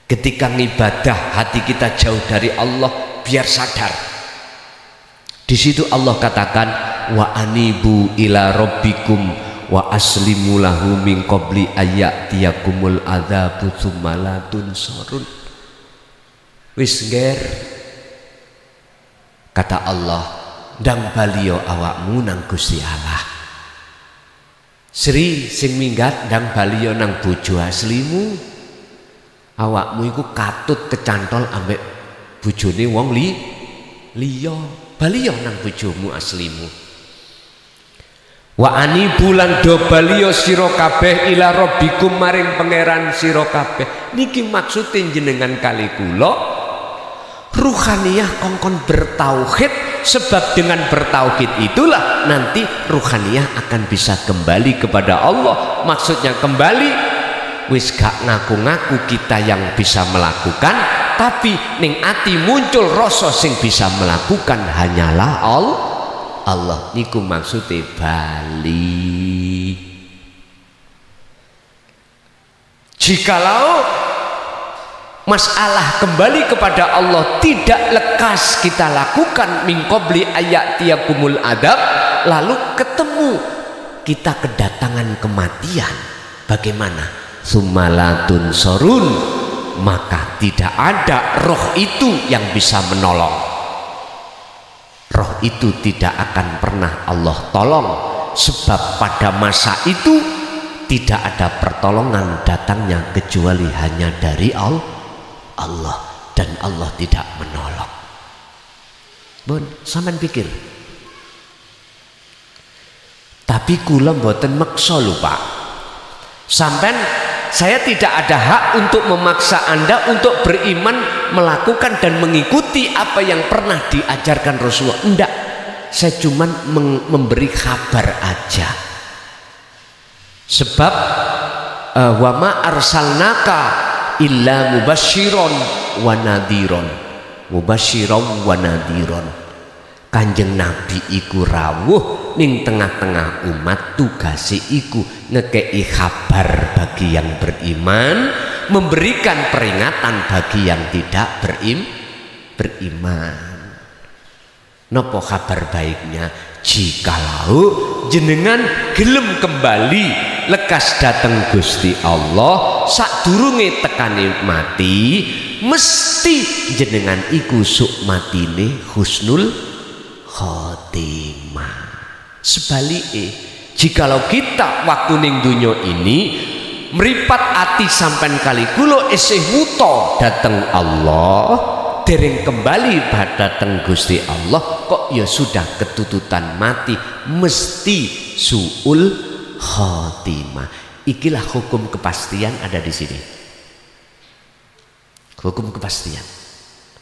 S1: ketika ngibadah hati kita jauh dari Allah, biar sadar. Di situ Allah katakan wa anibu ila rabbikum wa aslimu lahu min qabli ayyatiyakumul adzabu tsumma la tunsarun. Wis ngger, kata Allah, ndang baliyo awakmu nang Gusti Allah. Sri sing minggat ndang baliyo nang bojo aslimu. Awakmu iku katut kecantol ambek bojone wong liya. Baliyo nang bojomu aslimu. Wa anibu lan do baliyo sira kabeh ila rabbikum maring pangeran sira kabeh. Niki maksude jenengan kali kula ruhaniyah kongkon bertauhid, sebab dengan bertauhid itulah nanti ruhaniyah akan bisa kembali kepada Allah. Maksudnya kembali wis gak ngaku-ngaku kita yang bisa melakukan, tapi ning ati muncul rasa sing bisa melakukan hanyalah Allah. Niku maksudnya bali. Jikalau masalah kembali kepada Allah tidak lekas kita lakukan min qabli ayatiyakumul adab, lalu ketemu kita kedatangan kematian, bagaimana? Sumalatun sorun, maka tidak ada roh itu yang bisa menolong. Roh itu tidak akan pernah Allah tolong, sebab pada masa itu tidak ada pertolongan datangnya kecuali hanya dari Allah, dan Allah tidak menolong. Bon, sampean pikir. Tapi kula mboten meksa lho Pak. Sampean, saya tidak ada hak untuk memaksa Anda untuk beriman, melakukan dan mengikuti apa yang pernah diajarkan Rasulullah. Enggak, saya cuma memberi kabar aja. Sebab wa ma arsalnaka illa mubasyiron wa nadhiron. Mubasyiron wa nadhiron. Kanjeng Nabi iku rawuh ning tengah-tengah umat, tugase iku ngekei kabar bagi yang beriman, memberikan peringatan bagi yang tidak beriman. Nopo kabar baiknya? Jikalau jenengan gelem kembali lekas dateng Gusti Allah sadurunge tekane mati, mesti jenengan iku suk matine husnul khotimah. Sebaliknya, jikalau kita waktu ning dunya ini meripat ati sampean kali kula isih wuta dateng Allah, dereng kembali dateng Gusti Allah, kok ya sudah ketututan mati, mesti suul khotimah. Ikilah hukum kepastian ada di sini. Hukum kepastian.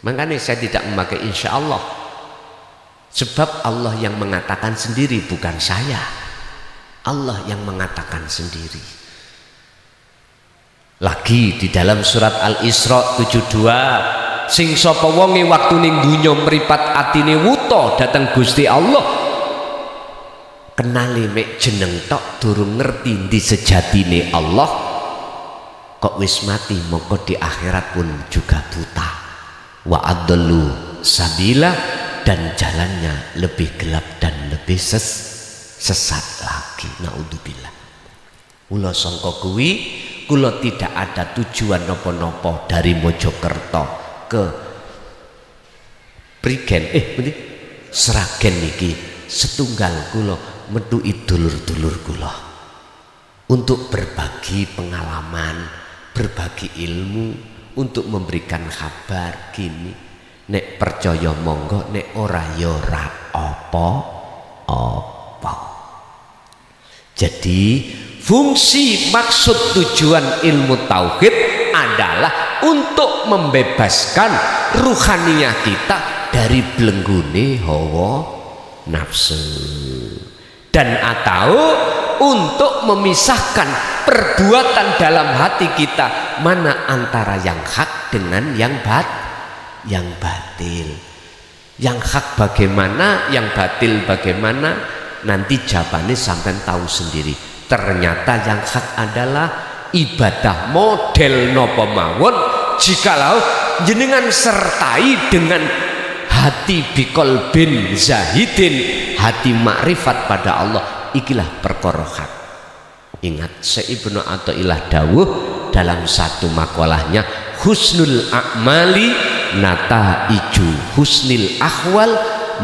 S1: Makanya saya tidak memakai insya Allah. Sebab Allah yang mengatakan sendiri, bukan saya. Allah yang mengatakan sendiri. Lagi di dalam surat Al-Isra 72, sing sapa wonge waktu ning dunya mripat atine wuta dateng Gusti Allah, kenali mek jeneng tok durung ngerti ndi sejatine Allah, kok wis mati mongko di akhirat pun juga buta. Wa adallu sabila, dan jalannya lebih gelap dan lebih sesat lagi. Naudzubillah. Kula sangka kuwi, kula tidak ada tujuan napa-napa dari Mojokerto ke Prigen, Sragen niki setunggal kula metuki dulur-dulur kula untuk berbagi pengalaman, berbagi ilmu, untuk memberikan kabar gini. Nek percaya monggo, nek ora ya ora apa-apa. Jadi fungsi maksud tujuan ilmu tauhid adalah untuk membebaskan ruhaniyah kita dari belenggune hawa nafsu, dan atau untuk memisahkan perbuatan dalam hati kita, mana antara yang hak dengan yang batil. Yang hak bagaimana, yang batil bagaimana, nanti jawabannya sampai tahu sendiri. Ternyata yang hak adalah ibadah model nopo mawon jikalau jenengan sertai dengan hati bikol bin zahidin, hati makrifat pada Allah, ikilah perkara hak. Ingat Ibnu Athaillah dawuh dalam satu makalahnya, husnul a'mali nataiju husnil ahwal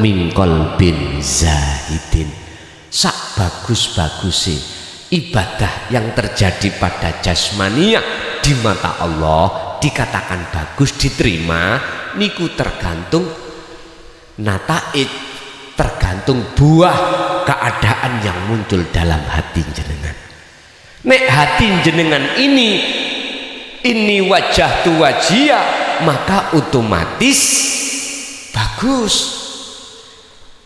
S1: min qalbin zahidin. Sak bagus-bagusnya ibadah yang terjadi pada jasmania di mata Allah dikatakan bagus, diterima, niku tergantung nataid, tergantung buah keadaan yang muncul dalam hati jenengan. Nek hati jenengan ini wajah tu wajia, maka otomatis bagus.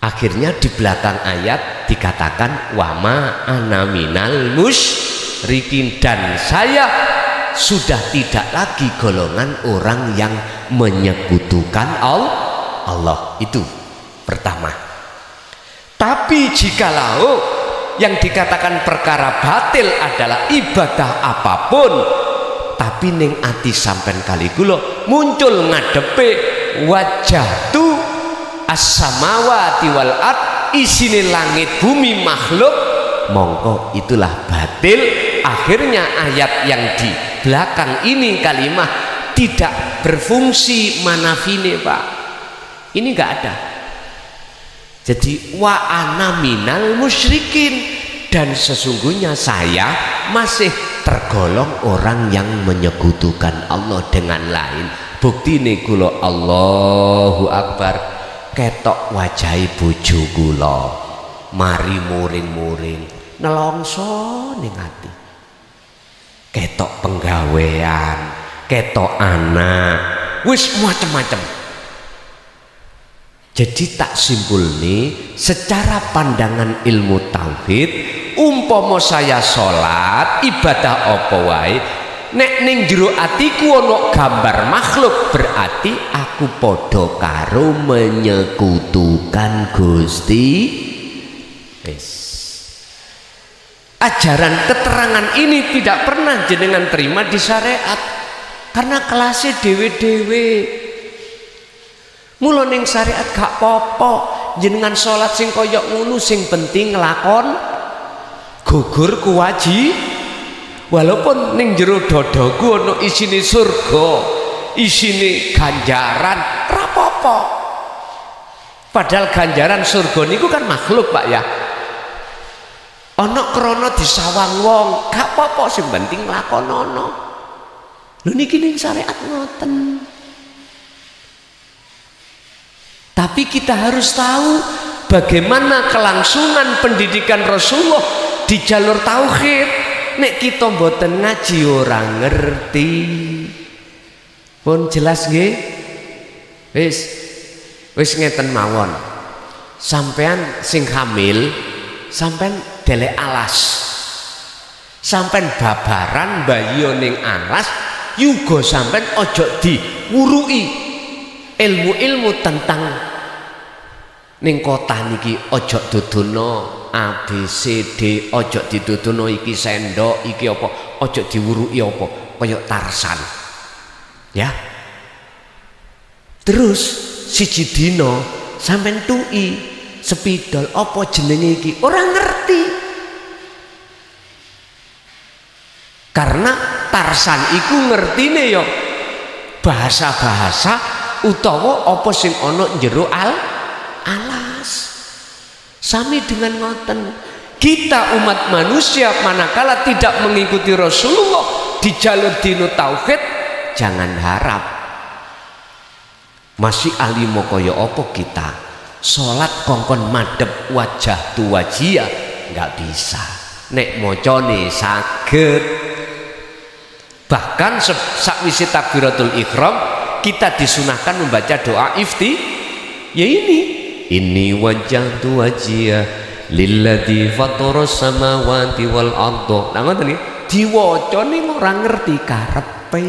S1: Akhirnya di belakang ayat dikatakan wama ana minal musyrikin, dan saya sudah tidak lagi golongan orang yang menyekutukan Allah. Itu pertama. Tapi jikalau yang dikatakan perkara batil adalah ibadah apapun, tapi ning ati sampean kali kula muncul ngadepe wajah tu as-samawati wal ard, isine langit bumi makhluk, mongko itulah batil. Akhirnya ayat yang di belakang ini kalimat tidak berfungsi manafine, Pak. Ini enggak ada. Jadi wa ana minal musyrikin, dan sesungguhnya saya masih tergolong orang yang menyekutukan Allah dengan lain. Buktine kula Allahu Akbar ketok wajahi bojo kula mari muring-muring nelongso ning ati, ketok penggawean, ketok anak, wis macem-macem. Jadi tak simpul nih, secara pandangan ilmu tauhid, umpama saya sholat ibadah apa wae, nek ning jero atiku ana gambar makhluk, berarti aku podo karo menyekutukan Gusti. Wis. Ajaran keterangan ini tidak pernah jenengan terima di syariat karena kelasnya dewe-dewe. Mula ning syariat gak popo jenengan sholat sing koyok ngono, sing penting nglakon gugur kuwaji. Walaupun ning jero dadaku ana isine surga, isine ganjaran, ora apa-apa. Padahal ganjaran surga niku kan makhluk, Pak ya. Ana krana disawang wong, gak apa-apa, sing penting lakonono. Lho niki ning syariat ngoten. Tapi kita harus tahu bagaimana kelangsungan pendidikan Rasulullah di jalur tauhid. Nek kita mboten ngaji orang ngerti. Pun jelas nggih? Wis ngeten mawon. Sampean sing hamil, sampean delek alas. Sampean babaran bayi ning alas, yuga sampean ojo diwuruki. Ilmu-ilmu tentang ning kota niki ojo dudono A B C D, ojo didudono iki sendok, iki apa, ojo diwuruki apa kaya Tarsan. Ya. Terus siji dina sampean tuki spidol apa jenenge iki, ora ngerti. Karena Tarsan iku ngertine ya bahasa-bahasa utawa apa sing ana jero alas. Sami dengan ngoten, kita umat manusia manakala tidak mengikuti Rasulullah di jalur dino tauhid, jangan harap masih alimo kaya apa kita salat kongkon madhep wajah tu wajia, nggak bisa. Nek mocone saged, bahkan sakwise takbiratul ihram kita disunahkan membaca doa ifti, ya ini wajjahtu wajhiya lilladzi fataras samawati wal ardh. Nah ngoten nggih, diwaca ning ora ngerti karepe.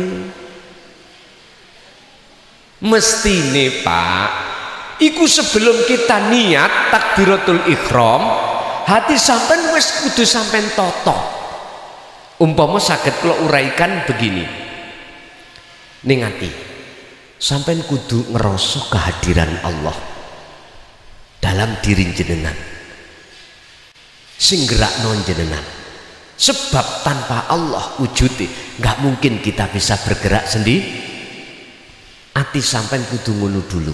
S1: Mestine Pak, iku sebelum kita niat takbiratul ihram, hati sampean wis kudu sampean toto. Umpama saged kula uraikan begini, ning ati sampean kudu ngerasa kehadiran Allah dalam diri jenengan sing gerakno jenengan. Sebab tanpa Allah wujudnya nggak mungkin kita bisa bergerak sendiri. Ati sampean kudu ngono dulu.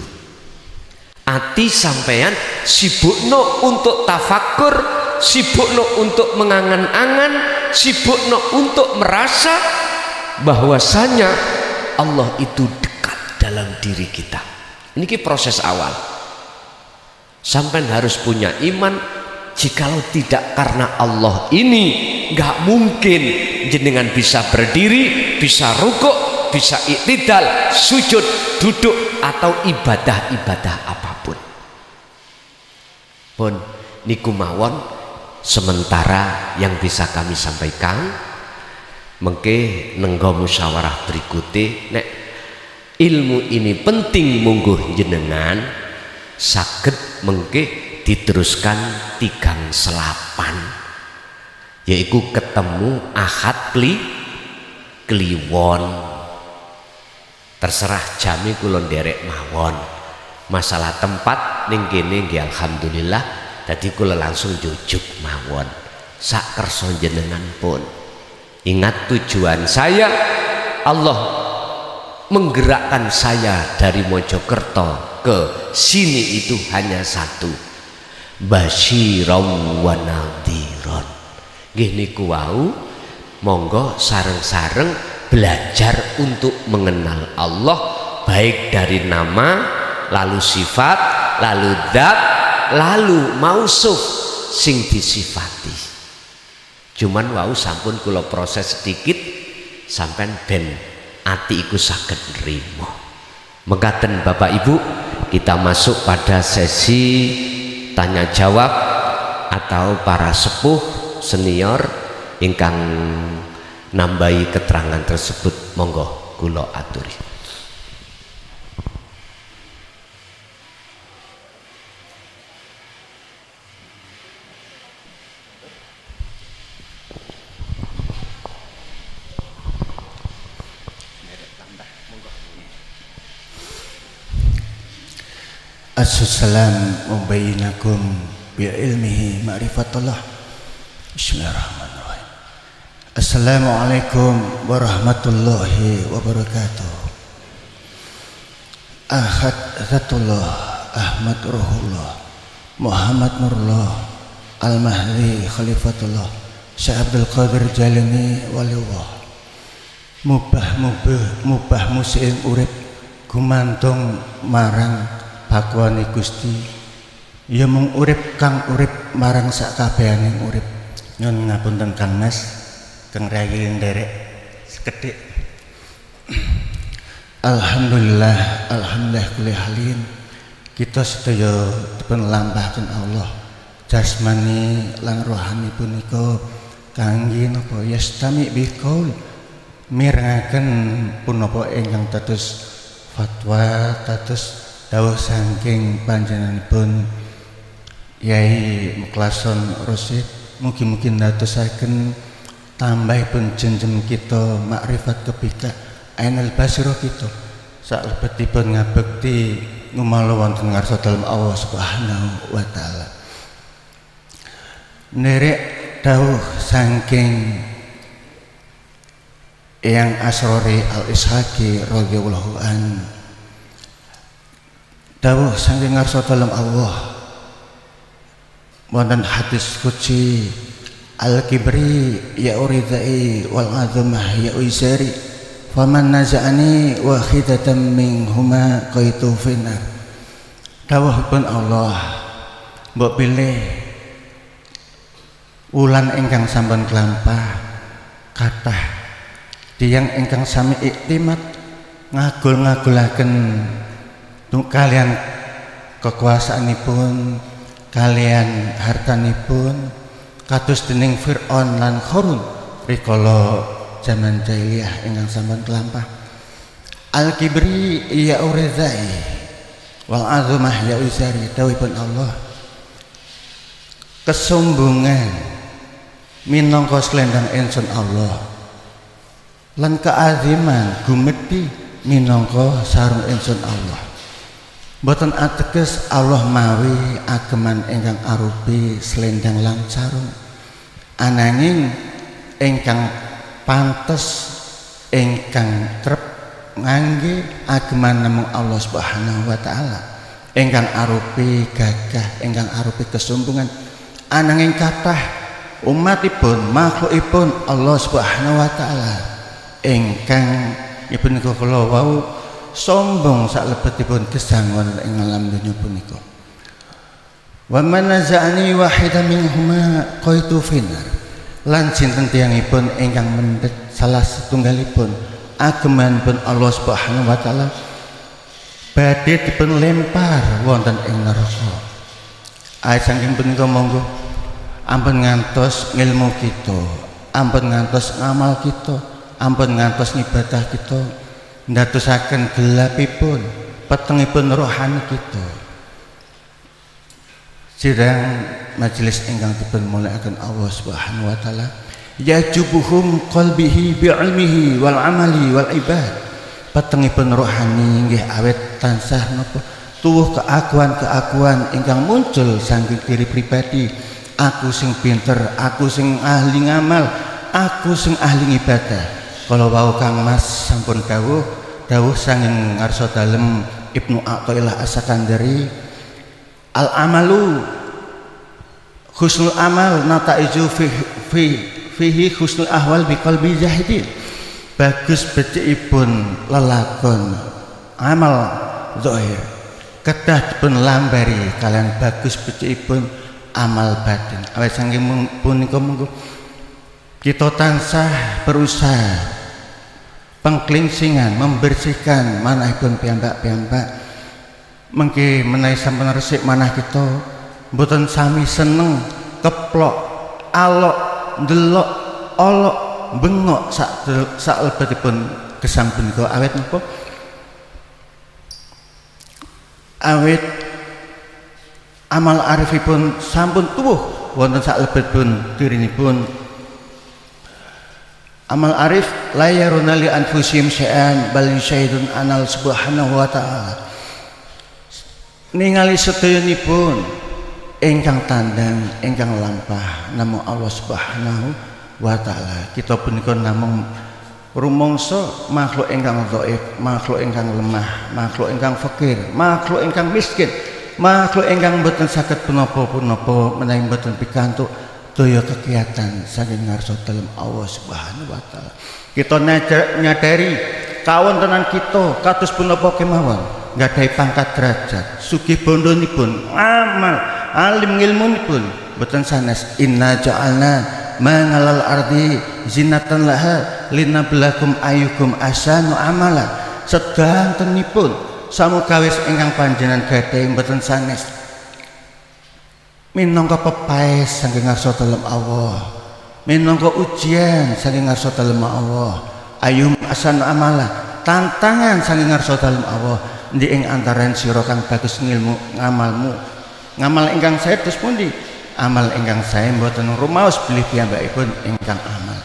S1: Ati sampean sibukno untuk tafakur, sibukno untuk mengangan-angan, sibukno untuk merasa bahwasanya Allah itu dekat dalam diri kita. Ini proses awal. Sampean harus punya iman. Jikalau tidak karena Allah ini, nggak mungkin jenengan bisa berdiri, bisa rukuk, bisa iktidal, sujud, duduk, atau ibadah-ibadah apapun. Pun niku mawon sementara yang bisa kami sampaikan. Mengke nenggo musyawarah berikutnya, nek ilmu ini penting mungguh jenengan saged mengke diteruskan 3 selapan, yaitu ketemu Ahad Kliwon. Terserah jami kula nderek mawon. Masalah tempat ning kene nggih alhamdulillah, dadi kula langsung jujuk mawon. Sak kersa jenengan pun. Ingat tujuan saya, Allah menggerakkan saya dari Mojokerto ke sini itu hanya satu, basyiran wa nadhiran. Nggih niku wau, monggo sareng-sareng belajar untuk mengenal Allah, baik dari nama, lalu sifat, lalu zat, lalu mausuf sing disifati. Cuman wau sampun kula proses sedikit sampean ben ati iku saged nrimo. Mekaten Bapak Ibu, kita masuk pada sesi tanya jawab atau para sepuh senior ingkang nambahi keterangan tersebut. Monggo kula aturi.
S2: Assalamu bainakum bi ilmihi ma'rifatullah. Bismillahirrahmanirrahim. Assalamualaikum warahmatullahi wabarakatuh. Ahad Zatullah Ahmad Ruhullah Muhammad Nurullah Al-Mahdi Khalifatullah Syekh Abdul Qadir Jalani Waliullah. Mubah musim urip gumantung marang bakwane Gusti, ya mung urip kang urip marang sak kabehaning urip. Nyun ngapunten Kang Mas, Kang Rayi nderek sekedhik. Alhamdulillah kulli halin. Kita sedaya dipun lampahken Allah jasmani lan rohani punika kangge napa yastami biqaul mirengaken punapa ingkang dados fatwa, dados dawuh saking panjenenganipun Yai Muklason Rosid. Mugi-mugi ndadosaken tambahipun jenjem kita makrifat kebika ainul basira kita salebetipun ngabekti ngumala wonten ngarsa dalem Allah Subhanahu wa taala. Nderek dawuh saking Eyang Asrori Al-Ishaqi radhiyallahu an, dawuh saking ngarsa dalem Allah wonten hadis qudsi, al-kibri ya uridai wal azmah ya uizari faman naza'ani wahidatan minhuma qaitu finnar. Dawuhipun Allah, mbok pilih wulan ingkang sampun kelampah kathah tiyang ingkang sami iktimat ngagul-ngagulaken kalian kekuasaanipun, kalian hartanipun kados dening Fir'aun lan Qarun rikala zaman jahiliyah ingkang sampun kelampah. Al-kibri ya uridai wal azumah ya uzari dawuhipun Allah kesombongan minangka slendang ingsun Allah lan keaziman gumedhi minangka sarung ingsun Allah. Boten ateges Allah mawi ageman ingkang arupi slendang lan sarung, ananging ingkang pantes ingkang trep ngangge ageman namung Allah Subhanahu wa taala, ingkang arupi gagah, ingkang arupi kesombongan, ananging kathah umatipun makhlukipun Allah Subhanahu wa taala ingkang ipun kula wau sombong salebetipun gesang wonten ing alam donya punika. Wa manaza'ani wahidan minhuma qaitu finar. Lan sinten tiyangipun ingkang mendhet salah setunggalipun agemanipun Allah Subhanahu wa taala badhe dipun lempar wonten ing neraka. Saking punika monggo ampun ngantos ngilmu kita, ampun ngantos ngamal kita, ampun ngantos ngibadah kita ndadosaken gelapipun petengipun rohani kita. Sirang majelis ingkang dipun mulyakaken Allah Subhanahu wa taala yajubuhum qalbihi bi'ilmihi wal amali wal ibad. Petengipun rohani nggih awet tansah napa tuwuh keakuan-keakuan ingkang muncul saking diri pribadi. Aku sing pinter, aku sing ahli ngamal, aku sing ahli ibadah. Kalau wau Kang Mas sampun dawuh sanging ngarsa dalem Ibnu Athaillah As-Sakandari, al amalu husnul amal nataiju fihi husnul ahwal biqalbi zahidin. Bagus becikipun lelakon amal zahir kedah dipun lambari kalian bagus becikipun amal batin. Awit saking punika monggo kita tansah berusaha pengklingsingan, membersihkan manahipun piyambak-piyambak. Mengki menawi sampun resik manah kita mboten sami seneng keplok, alok, ndelok, olok, bengok sak lebetipun gesang punika. Awit napa? Awit amal arifipun sampun tuwuh wonten sak lebetipun dirinipun. Amal arif la yaruna li anfusihim syai'an bal yusyahidun anal subhanahu wa ta'ala. Ningali sedayanipun ingkang tandang ingkang lampah namung Allah Subhanahu wa ta'ala. Kita punika namung rumangsa makhluk ingkang dhaif, makhluk ingkang lemah, makhluk ingkang fakir, makhluk ingkang miskin, makhluk ingkang boten saged punapa-punapa menawi boten pikantuk daya kegiatan saking ngarsa dalem Allah Subhanahu wa taala. Kita nyadari kawontenan kita kados punapa kemawon nggadahi pangkat derajat, sugih bondonipun, amal, alim ngilmunipun boten sanes. Inna ja'alna mangalal ardi zinatan laha linablakum ayyukum ahsanu amala. Sedantenipun samukawis ingkang panjenengan gadahi boten sanes minangka pepaes saking ngarsa dalem Allah, minangka ujian saking ngarsa dalem Allah, ayum asan amala, tantangan saking ngarsa dalem Allah. Endi ing antaraning sira kang bagus ngilmu ngamalmu, ngamal ingkang sae terus pundi? Amal ingkang sae mboten rumaos bilih piyambakipun ingkang amal.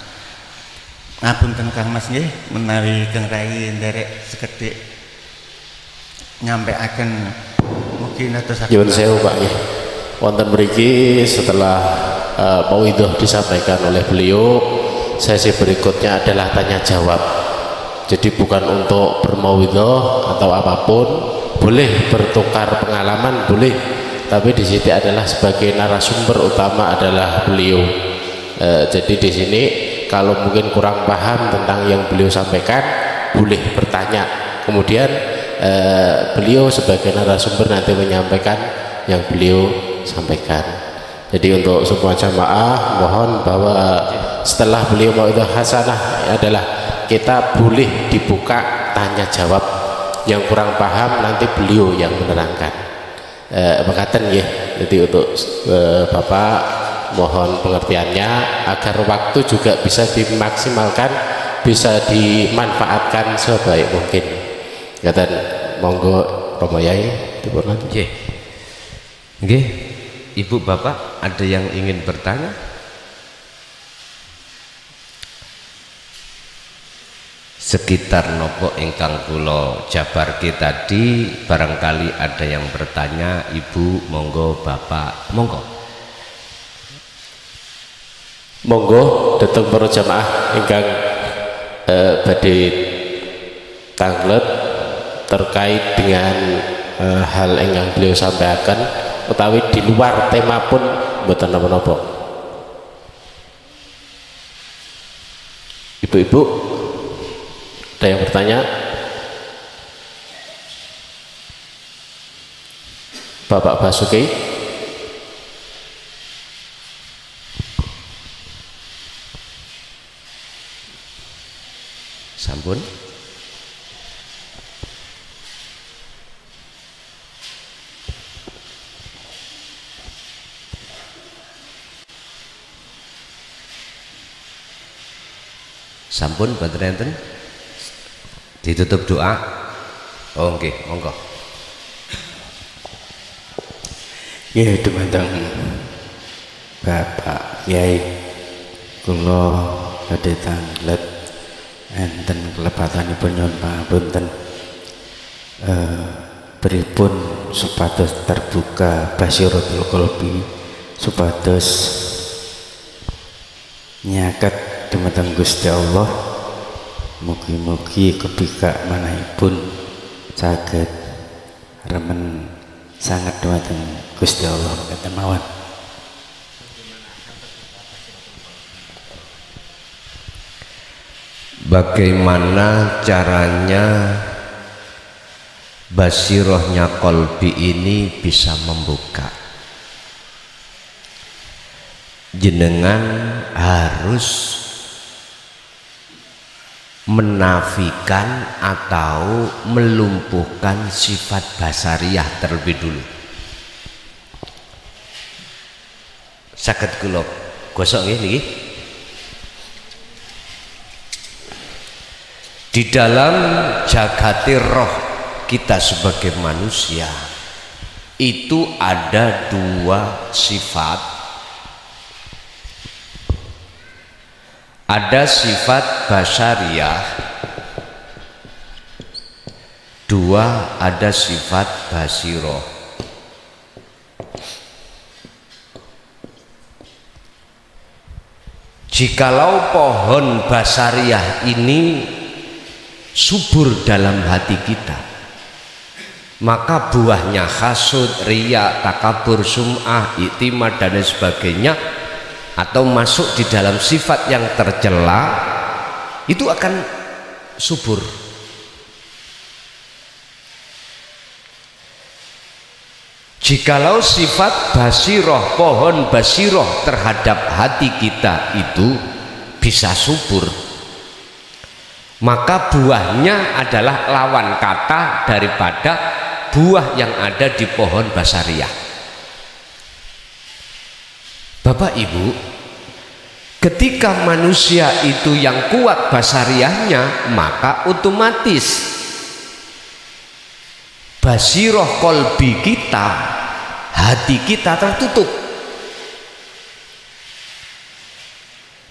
S2: Ngapunten Kang Mas nggih menawi Kang Rai nderek sekedhik nyampaiaken mugi netesaken.
S3: Nyuwun sewu Pak nggih. Wonten mriki setelah mauidhah disampaikan oleh beliau, sesi berikutnya adalah tanya jawab. Jadi bukan untuk bermauidhah atau apapun, boleh bertukar pengalaman boleh, tapi di sini adalah sebagai narasumber utama adalah beliau. Jadi di sini kalau mungkin kurang paham tentang yang beliau sampaikan boleh bertanya, kemudian beliau sebagai narasumber nanti menyampaikan yang beliau sampaikan. Jadi untuk semua jamaah mohon bahwa setelah beliau mauidhah hasanah adalah kita boleh dibuka tanya jawab, yang kurang paham nanti beliau yang menerangkan. Mekaten ya. Jadi untuk Bapak mohon pengertiannya agar waktu juga bisa dimaksimalkan, bisa dimanfaatkan sebaik mungkin. Ngaten monggo Romo Yai. dipun lanjut.
S1: Nggih. Nggih. Ibu bapak ada yang ingin bertanya? Sekitar nopo ingkang kula jabarke tadi, barangkali ada yang bertanya. Ibu monggo, bapak monggo.
S3: Monggo datang para jamaah ingkang badhe tanglet terkait dengan hal ingkang beliau sampaikan, utawi di luar tema pun mboten napa-napa. Ibu-ibu ada yang bertanya? Bapak Basuki?
S1: Sampun. Sampun boten enten. Ditutup doa. Oh nggih, monggo.
S2: Ya dumateng Bapak Kyai, kula badhe tanglet enten kelepatanipun nyuwun pangapunten. Pripun supados terbuka basyaratul qalbi, supados nyaket dumateng Gusti Allah. Mugi-mugi kebika manahipun saged remen sangat dumateng Gusti Allah mekaten mawon.
S1: Bagaimana caranya basirohnya kolbi ini bisa membuka? Jenengan harus menafikan atau melumpuhkan sifat basariyah terlebih dulu. Saged kula gosok nggih niki. Di dalam jagati roh kita sebagai manusia itu ada dua sifat. Ada sifat basyariyah, dua ada sifat basiroh. Jikalau pohon basyariyah ini subur dalam hati kita, maka buahnya hasud, riya, takabur, sum'ah, iktimad dan sebagainya, atau masuk di dalam sifat yang tercela, itu akan subur. Jikalau sifat basiroh, pohon basiroh terhadap hati kita itu bisa subur, maka buahnya adalah lawan kata daripada buah yang ada di pohon basariyah. Bapak Ibu, ketika manusia itu yang kuat basariyahnya, maka otomatis basiroh kolbi kita, hati kita tertutup.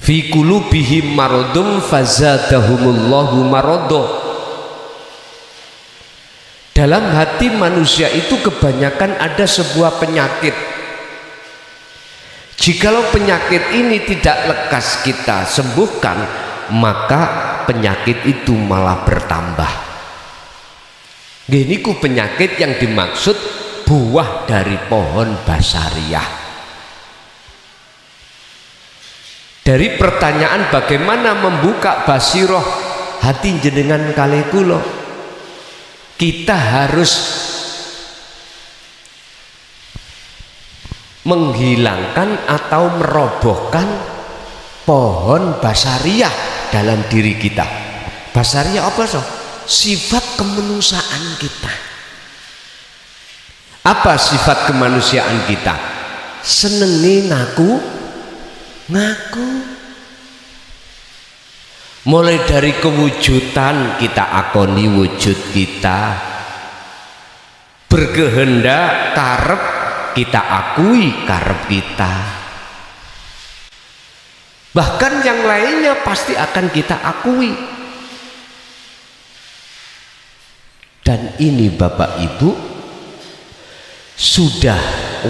S1: Fi qulubihim maradun fazadahumullahu marado. Dalam hati manusia itu kebanyakan ada sebuah penyakit. Jikalau penyakit ini tidak lekas kita sembuhkan, maka penyakit itu malah bertambah. Ini penyakit yang dimaksud buah dari pohon basariyah. Dari pertanyaan bagaimana membuka basiroh hati jenengan kalih kula, kita harus menghilangkan atau merobohkan pohon basariyah dalam diri kita. Basariyah apa so? Sifat kemanusiaan kita. Apa sifat kemanusiaan kita? Senengi ngaku. Mulai dari kewujudan kita akoni wujud kita, berkehendak karep kita akui karep kita, bahkan yang lainnya pasti akan kita akui. Dan ini Bapak Ibu, sudah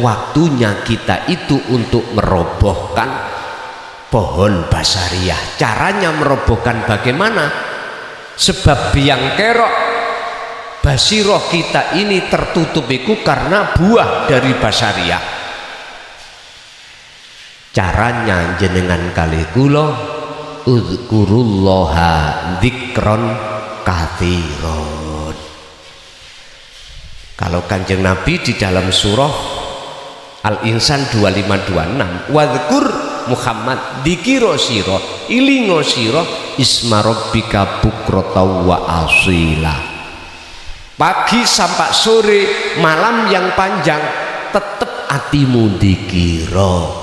S1: waktunya kita itu untuk merobohkan pohon basariah. Caranya merobohkan bagaimana? Sebab biang kerok basiroh kita ini tertutup itu karena buah dari basariah. Caranya jenengan kali kula uzkurullaha dzikron katsiron. Kalau Kanjeng Nabi di dalam surah Al-Insan 2526, wadhkur Muhammad dikira sira ilingo sira isma rabbika bukrata wa asila. Pagi sampai sore, malam yang panjang, tetap hatimu dikira.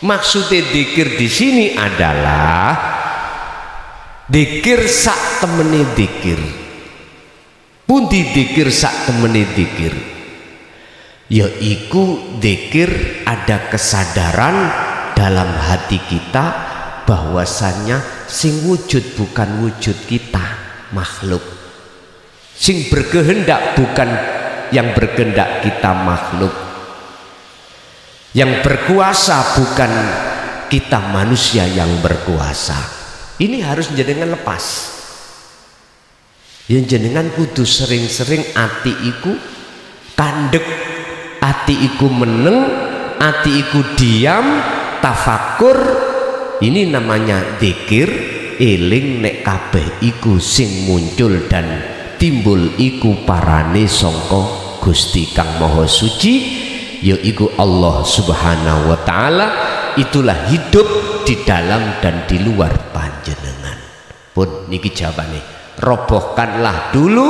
S1: Maksudnya dikir di sini adalah dikir sak temene dikir. Pundi dikir sak temene dikir, yaiku dikir ada kesadaran dalam hati kita bahwasannya sing wujud bukan wujud kita, makhluk. Sing berkehendak bukan yang berkehendak kita, makhluk. Yang berkuasa bukan kita manusia yang berkuasa. Ini harus jenengan lepas. Yang jenengan kudu sering-sering ati iku kandek, ati iku meneng, ati iku diam, tafakur. Ini namanya dzikir, eling nek kabeh iku sing muncul dan timbul iku parane sangka Gusti Kang Maha Suci, yaiku Allah Subhanahu wa taala. Itulah hidup di dalam dan di luar panjenengan. Pun niki jawabane, robohkanlah dulu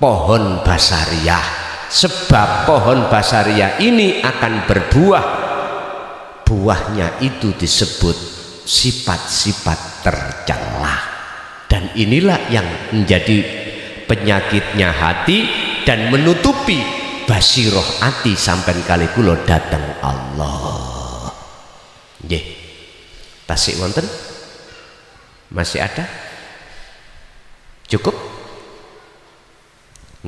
S1: pohon basariah, sebab pohon basariah ini akan berbuah. Buahnya itu disebut sifat-sifat tercela, dan inilah yang menjadi penyakitnya hati dan menutupi basiroh hati sampai kali kula datang Allah. Nggih, tasik wonten? Masih ada? Cukup?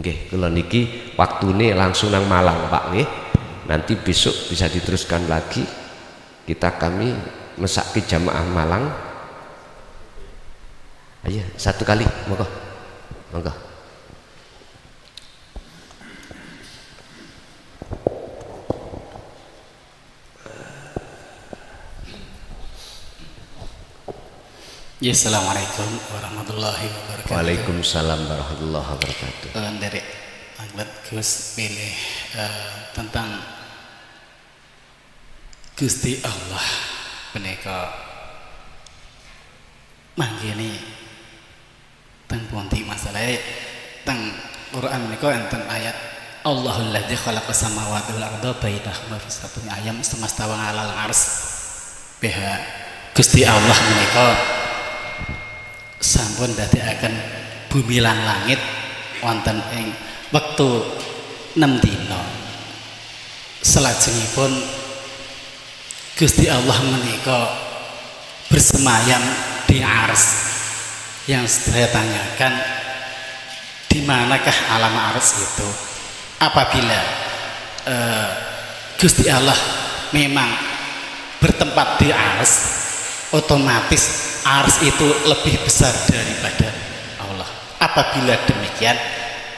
S1: Nggih, kula niki waktune langsung nang Malang, Pak nggih. Nanti besok bisa diteruskan lagi. Kami mesake jamaah Malang. Ayo, satu kali, monggo. Monggo.
S4: Ya, assalamualaikum warahmatullahi wabarakatuh.
S1: Waalaikumsalam warahmatullahi wabarakatuh.
S4: Dari Anglet Gus pilih tentang Gusti Allah menika manggini teng ponti masalah teng Quran menika enten ayat Allahul ladzi khalaqas samawati wal arda bainahuma fi sittatin ayyam semastawa 'alal 'arsy. Gusti Allah menika sampun dadekaken bumi lan langit wonten ing wektu 6 dina. Salajengipun Gusti Allah menika bersemayam di ars. Yang saya tanyakan, di manakah alam ars itu? Apabila Gusti Allah memang bertempat di ars, otomatis ars itu lebih besar daripada Allah. Apabila demikian,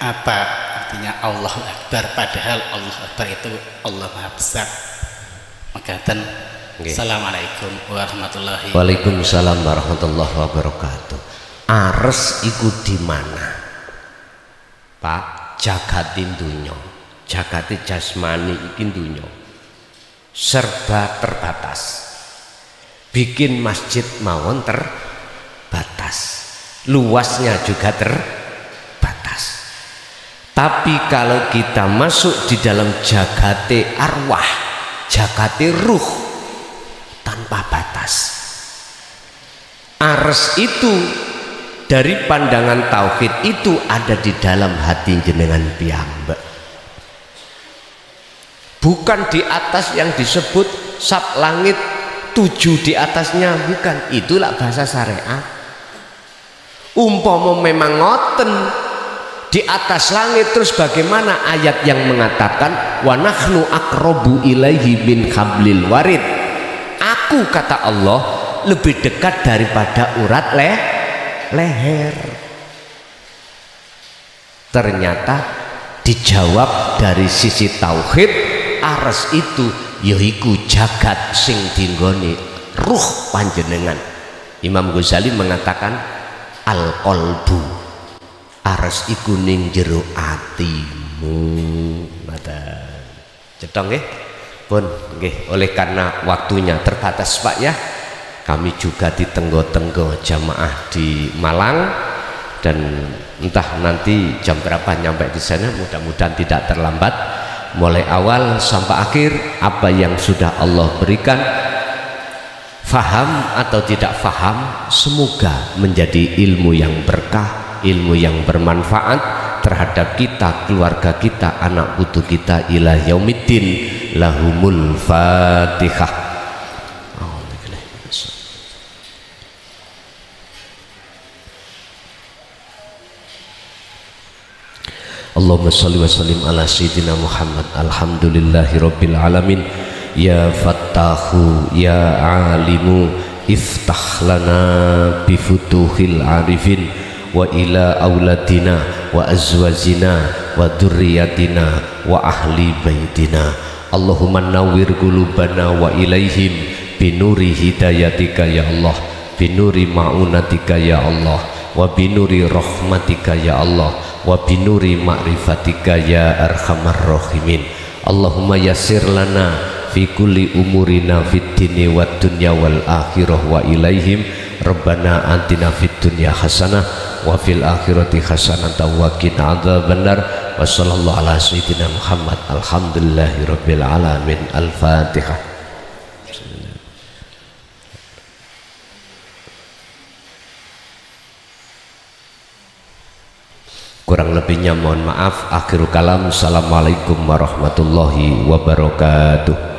S4: apa artinya Allahu Akbar? Padahal Allah Akbar itu Allah Maha Besar. Makaten. Assalamualaikum warahmatullahi wabarakatuh.
S1: Waalaikumsalam warahmatullahi wabarakatuh. Ars iku di mana, Pak? Jagatin dunya, jagati jasmani iki dunya serba terbatas. Bikin masjid mawon terbatas, luasnya juga terbatas. Tapi kalau kita masuk di dalam jagate arwah, jagate ruh, tanpa batas. Ars itu dari pandangan tauhid itu ada di dalam hati jenengan piyambak, bukan di atas yang disebut sab langit 7 di atasnya, bukan. Itulah bahasa syariat. Umpama memang ngoten di atas langit, terus bagaimana ayat yang mengatakan wa nahnu aqrabu ilaihi min hablil warid, aku kata Allah lebih dekat daripada urat leher. Ternyata dijawab dari sisi tauhid, aras itu yaiku jagat sing dinggoni ruh panjenengan. Imam Ghazali mengatakan al qalbu, aras iku ning jero atimu. Mata cetong nggih pun nggih, oleh karena waktunya terbatas Pak ya, kami juga di tenggo-tenggo jamaah di Malang, dan entah nanti jam berapa nyampe di sana, mudah-mudahan tidak terlambat. Mulai awal sampai akhir apa yang sudah Allah berikan, faham atau tidak faham, semoga menjadi ilmu yang berkah, ilmu yang bermanfaat terhadap kita, keluarga kita, anak putu kita ila yaumiddin. Lahumul Fatihah. Allahumma salli wa sallim ala sayyidina Muhammad. Alhamdulillahi rabbil alamin. Ya Fattahu ya Alimu, iftah lana bifutuhil arifin wa ila auladina wa azwajina wa dzurriyyatina wa ahli baitina. Allahumma nawwir qulubana wa ilaihim binuri hidayatika ya Allah, binuri ma'unatika ya Allah, wa binuri rahmatika ya Allah, wa binuri ma'rifatika ya arhamar rahimin. Allahumma yassir lana fi kulli umurina fid dini wad dunya wal akhirah wa ilaihim. Rabbana atina fid dunya hasanah wa fil akhirati hasanah wa qina adzabannar. Wa sallallahu ala sayyidina Muhammad. Alhamdulillahi rabbil alamin. Al-Fatihah. Kurang lebihnya mohon maaf. Akhirul kalam. Assalamualaikum warahmatullahi wabarakatuh.